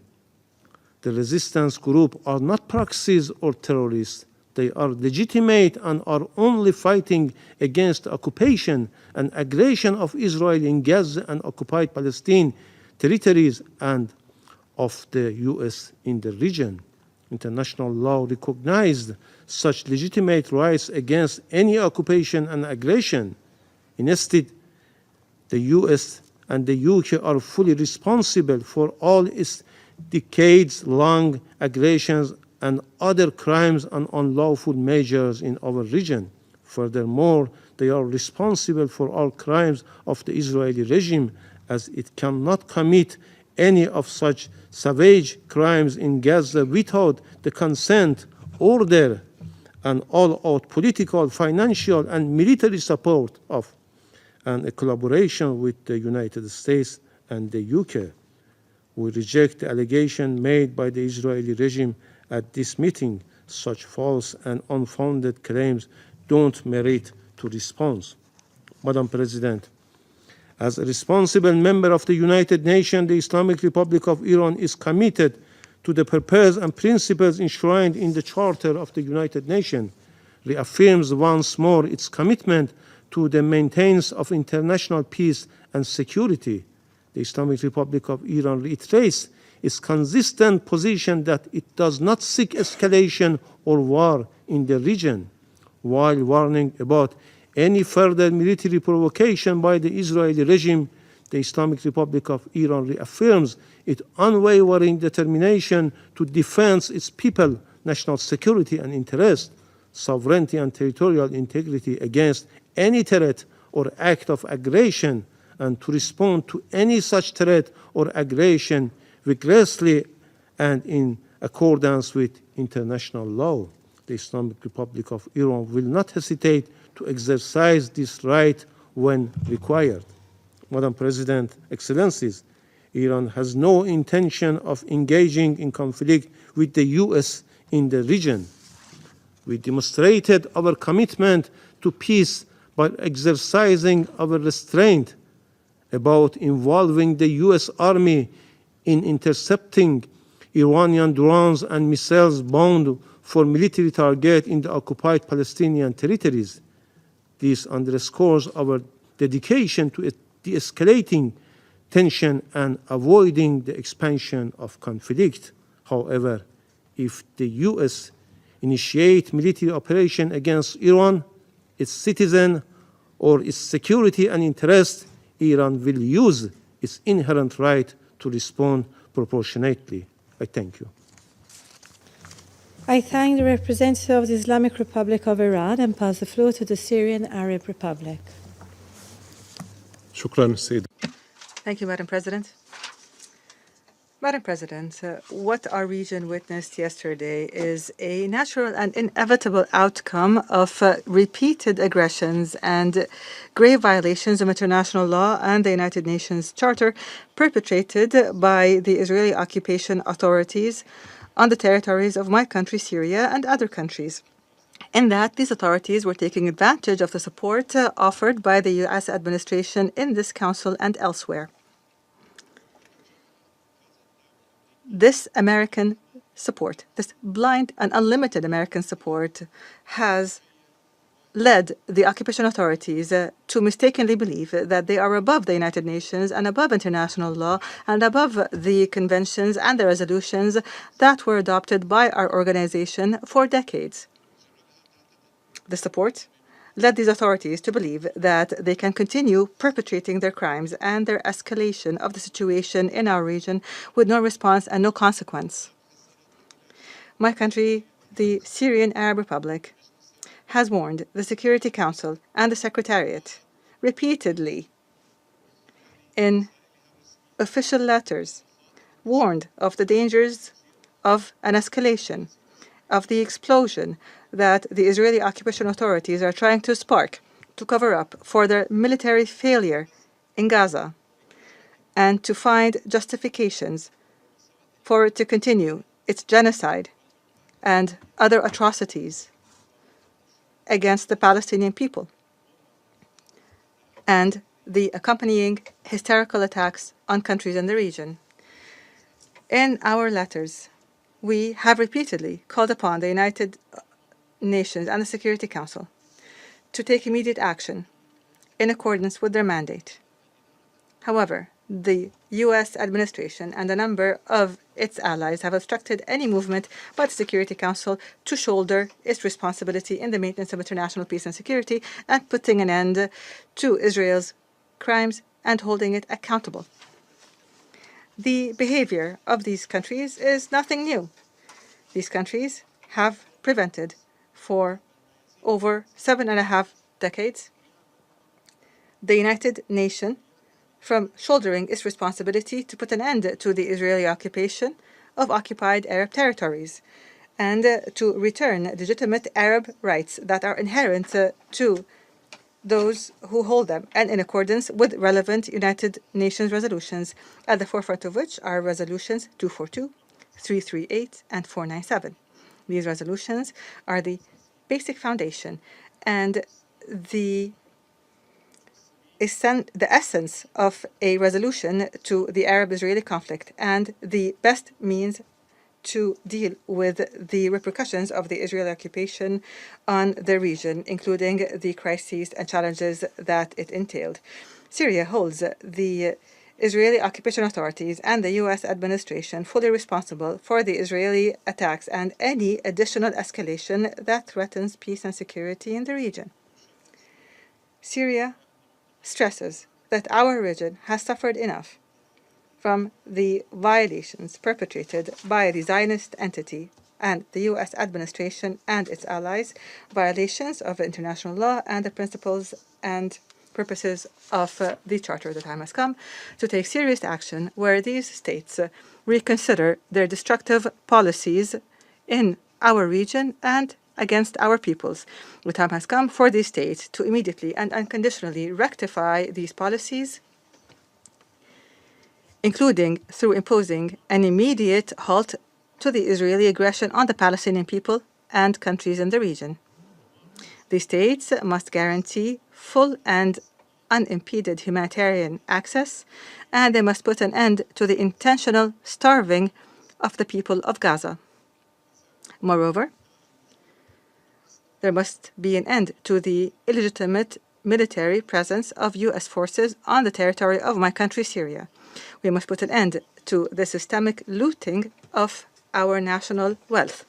The resistance group are not proxies or terrorists. They are legitimate and are only fighting against the occupation and aggression of Israel in Gaza and occupied Palestine territories and of the US in the region. International law recognized such legitimate rights against any occupation and aggression. Instead, the US and the UK are fully responsible for all its decades-long aggressions and other crimes and unlawful measures in our region. Furthermore, they are responsible for all crimes of the Israeli regime, as it cannot commit any of such savage crimes in Gaza without the consent, order, and all-out political, financial, and military support of and a collaboration with the United States and the UK. We reject the allegation made by the Israeli regime at this meeting. Such false and unfounded claims don't merit to response. Madam President, as a responsible member of the United Nations, the Islamic Republic of Iran is committed to the purpose and principles enshrined in the Charter of the United Nations, reaffirms once more its commitment to the maintenance of international peace and security. The Islamic Republic of Iran reiterates its consistent position that it does not seek escalation or war in the region, while warning about any further military provocation by the Israeli regime. The Islamic Republic of Iran reaffirms its unwavering determination to defend its people, national security and interest, sovereignty and territorial integrity against any threat or act of aggression, and to respond to any such threat or aggression vigorously and in accordance with international law. The Islamic Republic of Iran will not hesitate to exercise this right when required. Madam President, Excellencies, Iran has no intention of engaging in conflict with the US in the region. We demonstrated our commitment to peace by exercising our restraint about involving the US Army in intercepting Iranian drones and missiles bound for military targets in the occupied Palestinian territories. This underscores our dedication to de-escalating tension and avoiding the expansion of conflict. However, if the US initiate military operation against Iran, its citizen, or its security and interest, Iran will use its inherent right to respond proportionately. I thank you. I thank the representative of the Islamic Republic of Iran and pass the floor to the Syrian Arab Republic. Thank you, Madam President. Madam President, what our region witnessed yesterday is a natural and inevitable outcome of repeated aggressions and grave violations of international law and the United Nations Charter perpetrated by the Israeli occupation authorities on the territories of my country, Syria, and other countries. In that, these authorities were taking advantage of the support offered by the U.S. administration in this council and elsewhere. This American support, this blind and unlimited American support, has led the occupation authorities to mistakenly believe that they are above the United Nations and above international law and above the conventions and the resolutions that were adopted by our organization for decades. The support led these authorities to believe that they can continue perpetrating their crimes and their escalation of the situation in our region with no response and no consequence. My country, the Syrian Arab Republic, has warned the Security Council and the Secretariat repeatedly in official letters, warned of the dangers of an escalation, of the explosion that the Israeli occupation authorities are trying to spark to cover up for their military failure in Gaza and to find justifications for it to continue its genocide and other atrocities against the Palestinian people, and the accompanying hysterical attacks on countries in the region. In our letters, we have repeatedly called upon the United Nations and the Security Council to take immediate action in accordance with their mandate. However, the U.S. administration and a number of its allies have obstructed any movement by the Security Council to shoulder its responsibility in the maintenance of international peace and security and putting an end to Israel's crimes and holding it accountable. The behavior of these countries is nothing new. These countries have prevented for over 7.5 decades the United Nations from shouldering its responsibility to put an end to the Israeli occupation of occupied Arab territories and to return legitimate Arab rights that are inherent to those who hold them, and in accordance with relevant United Nations resolutions, at the forefront of which are resolutions 242, 338, and 497. These resolutions are the basic foundation and the essence of a resolution to the Arab-Israeli conflict and the best means to deal with the repercussions of the Israeli occupation on the region, including the crises and challenges that it entailed. Syria holds the Israeli occupation authorities and the U.S. administration fully responsible for the Israeli attacks and any additional escalation that threatens peace and security in the region. Syria stresses that our region has suffered enough from the violations perpetrated by the Zionist entity and the U.S. administration and its allies, violations of international law and the principles and purposes of the Charter. The time has come to take serious action where these states reconsider their destructive policies in our region and against our peoples. The time has come for these states to immediately and unconditionally rectify these policies, including through imposing an immediate halt to the Israeli aggression on the Palestinian people and countries in the region. The states must guarantee full and unimpeded humanitarian access, and they must put an end to the intentional starving of the people of Gaza. Moreover, there must be an end to the illegitimate military presence of U.S. forces on the territory of my country, Syria. We must put an end to the systemic looting of our national wealth.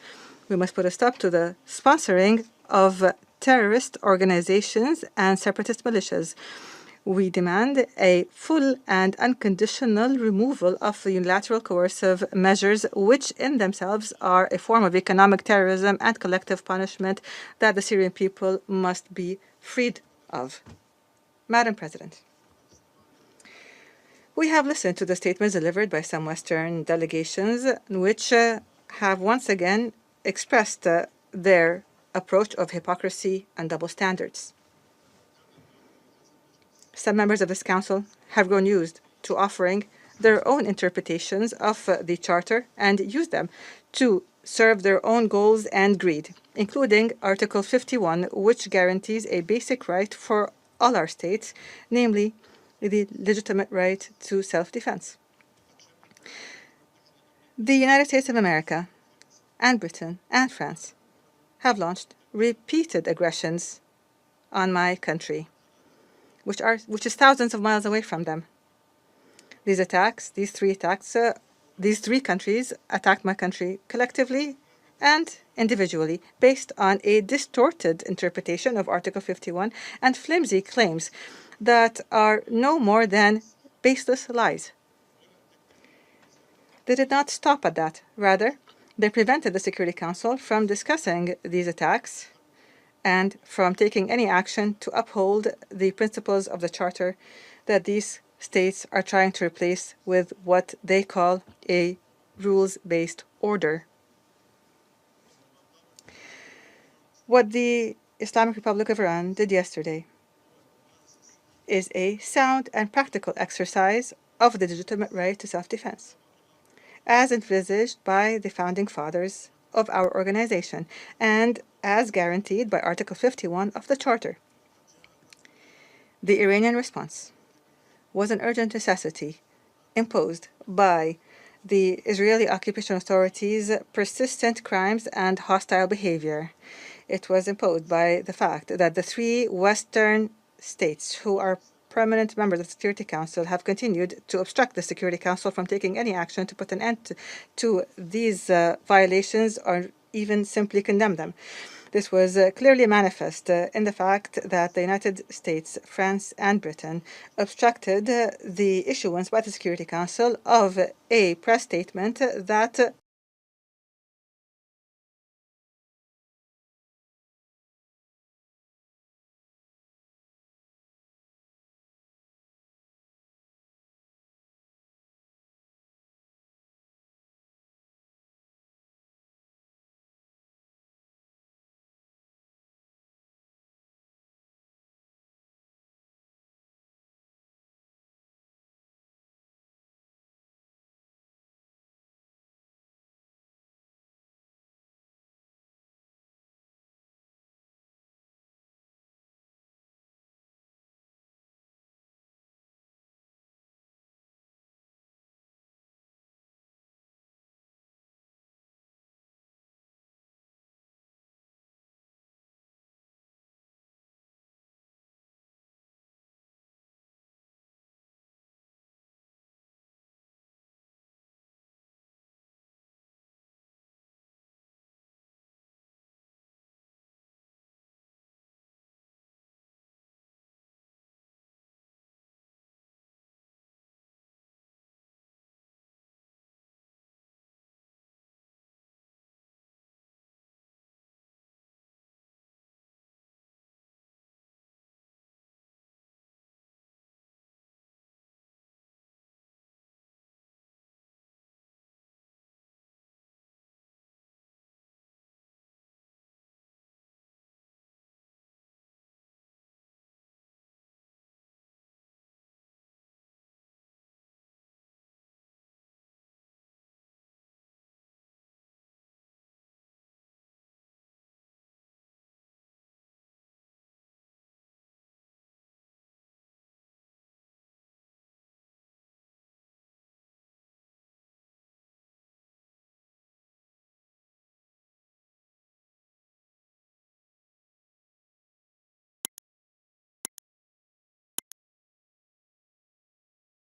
We must put a stop to the sponsoring of terrorist organizations and separatist militias. We demand a full and unconditional removal of the unilateral coercive measures, which in themselves are a form of economic terrorism and collective punishment that the Syrian people must be freed of. Madam President, we have listened to the statements delivered by some Western delegations, which have once again expressed their approach of hypocrisy and double standards. Some members of this Council have grown used to offering their own interpretations of the Charter and use them to serve their own goals and greed, including Article 51, which guarantees a basic right for all our states, namely the legitimate right to self-defense. The United States of America and Britain and France have launched repeated aggressions on my country, which is thousands of miles away from them. These three countries attacked my country collectively and individually based on a distorted interpretation of Article 51 and flimsy claims that are no more than baseless lies. They did not stop at that. Rather, they prevented the Security Council from discussing these attacks and from taking any action to uphold the principles of the Charter that these states are trying to replace with what they call a rules-based order. What the Islamic Republic of Iran did yesterday is a sound and practical exercise of the legitimate right to self-defense, as envisaged by the Founding Fathers of our organization and as guaranteed by Article 51 of the Charter. The Iranian response was an urgent necessity imposed by the Israeli occupation authorities' persistent crimes and hostile behavior. It was imposed by the fact that the three Western states who are permanent members of the Security Council have continued to obstruct the Security Council from taking any action to put an end to these violations or even simply condemn them. This was clearly manifest in the fact that the United States, France, and Britain obstructed the issuance by the Security Council of a press statement that